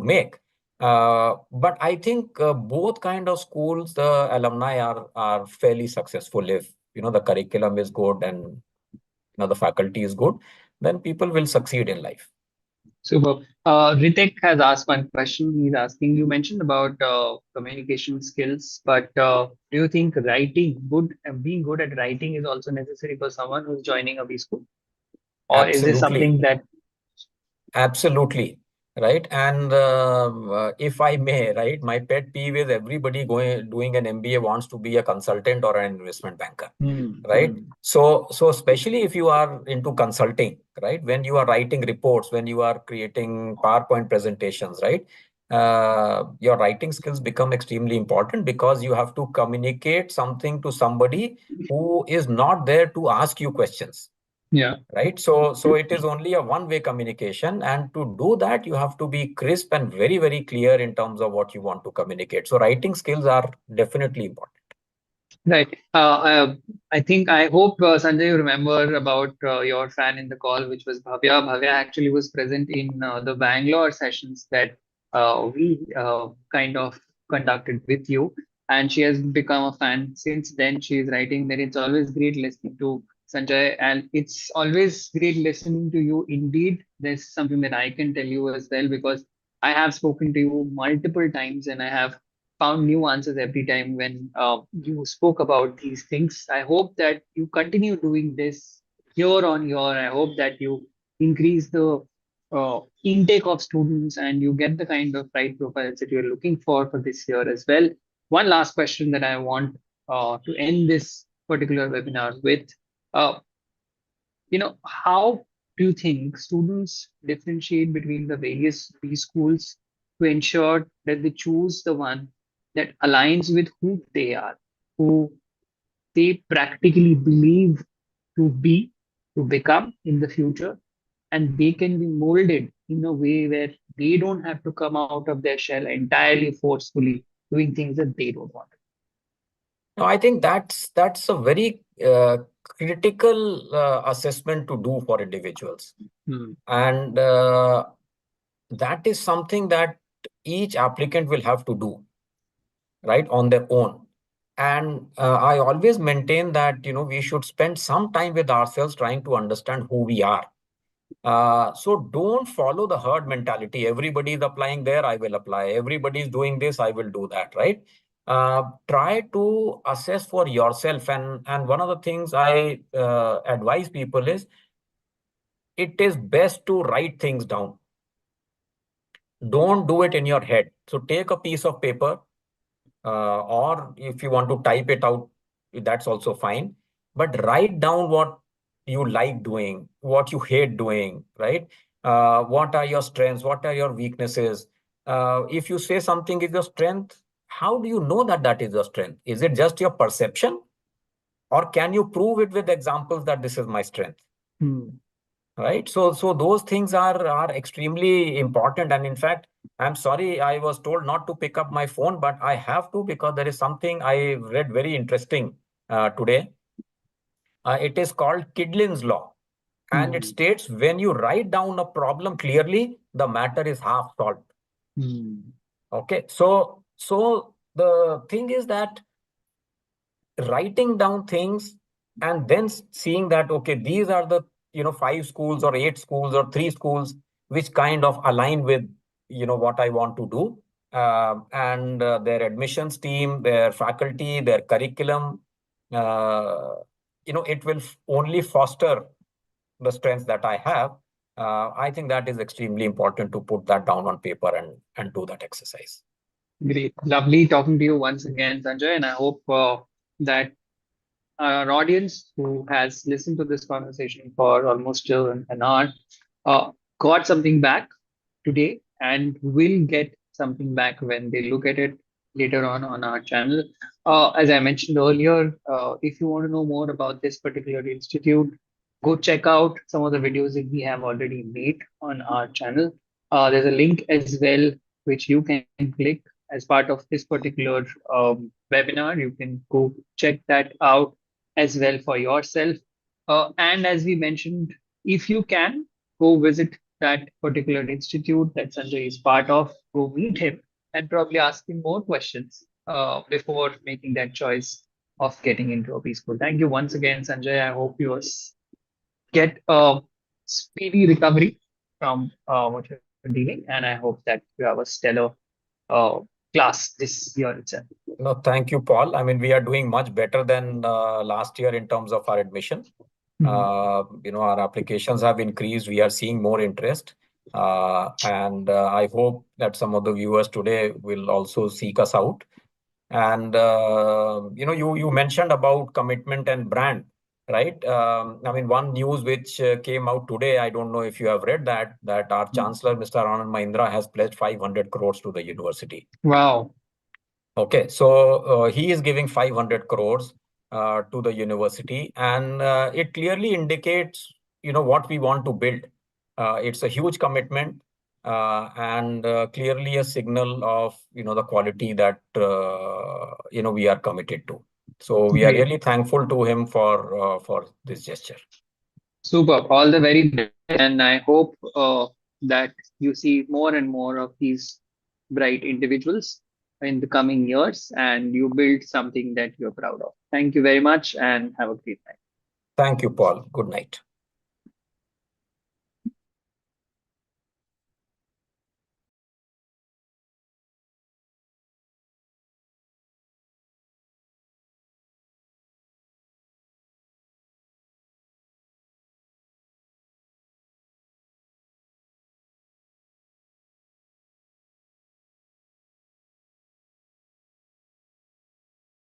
make. But I think both kind of schools, the alumni are fairly successful. If the curriculum is good and the faculty is good, then people will succeed in life. Super. Ritik has asked one question. He's asking, you mentioned about communication skills, but do you think being good at writing is also necessary for someone who's joining a B school? Or is this Absolutely. something that, Absolutely. Right. And if I may, right, my pet peeve is everybody going doing an MBA wants to be a consultant or an investment banker. hmm, Right. hmm, So especially if you are into consulting, right, when you are writing reports, when you are creating PowerPoint presentations, right, your writing skills become extremely important because you have to communicate something to somebody who is not there to ask you questions, yeah. right? So it is only a one-way communication, and to do that you have to be crisp and very, very clear in terms of what you want to communicate. So writing skills are definitely important. Right. I hope, Sanjay, you remember about your fan in the call, which was Bhavya. Bhavya actually was present in the Bangalore sessions that we kind of conducted with you. And she has become a fan since then. She is writing that it's always great listening to Sanjay. And it's always great listening to you. Indeed, there's something that I can tell you as well, because I have spoken to you multiple times and I have found new answers every time when you spoke about these things. I hope that you continue doing this year on year. I hope that you increase the intake of students and you get the kind of right profiles that you're looking for this year as well. One last question that I want to end this particular webinar with. Uh, how do you think students differentiate between the various B schools to ensure that they choose the one that aligns with who they are, who they practically believe to be, to become in the future, and they can be molded in a way where they don't have to come out of their shell entirely forcefully doing things that they don't want. No, I think that's a very critical assessment to do for individuals, Hmm. and that is something that each applicant will have to do, right, on their own. And I always maintain that we should spend some time with ourselves trying to understand who we are. So don't follow the herd mentality. Everybody is applying there, I will apply. Everybody is doing this, I will do that, right? Try to assess for yourself. And one of the things I advise people is it is best to write things down. Don't do it in your head. So take a piece of paper, or if you want to type it out, that's also fine. But write down what you like doing, what you hate doing, right? What are your strengths? What are your weaknesses? If you say something is your strength, how do you know that that is your strength? Is it just your perception? Or can you prove it with examples that this is my strength? Hmm. Right, so those things are extremely important. And in fact, I'm sorry, I was told not to pick up my phone, but I have to, because there is something I read very interesting today. It is called Kidlin's law, and it Hmm. states when you write down a problem clearly, the matter is half solved. Hmm. Okay, so the thing is that writing down things and then seeing that, okay, these are the 5 schools or 8 schools or 3 schools which kind of align with what I want to do, and their admissions team, their faculty, their curriculum, uh, it will only foster the strengths that I have. I think that is extremely important to put that down on paper and do that exercise. Great. Lovely talking to you once again, Sanjay. And I hope that our audience who has listened to this conversation for almost an hour uh, got something back today and will get something back when they look at it later on our channel. As I mentioned earlier, if you want to know more about this particular institute, go check out some of the videos that we have already made on our channel. There's a link as well which you can click as part of this particular webinar. You can go check that out as well for yourself. And as we mentioned, if you can, go visit that particular institute that Sanjay is part of, go meet him and probably ask him more questions before making that choice of getting into a B school. Thank you once again, Sanjay. I hope you get a speedy recovery from what you're dealing, and I hope that you have a stellar uh, class this year itself. No, thank you, Paul. I mean, we are doing much better than last year in terms of our admission. Mhm. Our applications have increased. We are seeing more interest. And I hope that some of the viewers today will also seek us out. And you mentioned about commitment and brand, right? I mean, one news which came out today, I don't know if you have read that our Chancellor, Mr. Anand Mahindra, has pledged 500 crores to the university. Wow. Okay, so he is giving 500 crores to the university, and it clearly indicates, what we want to build. It's a huge commitment, and clearly a signal of, the quality that, we are committed to. So we are Great. really thankful to him for this gesture. Super. All the very best. And I hope that you see more and more of these bright individuals in the coming years and you build something that you're proud of. Thank you very much and have a great night. Thank you, Paul. Good night.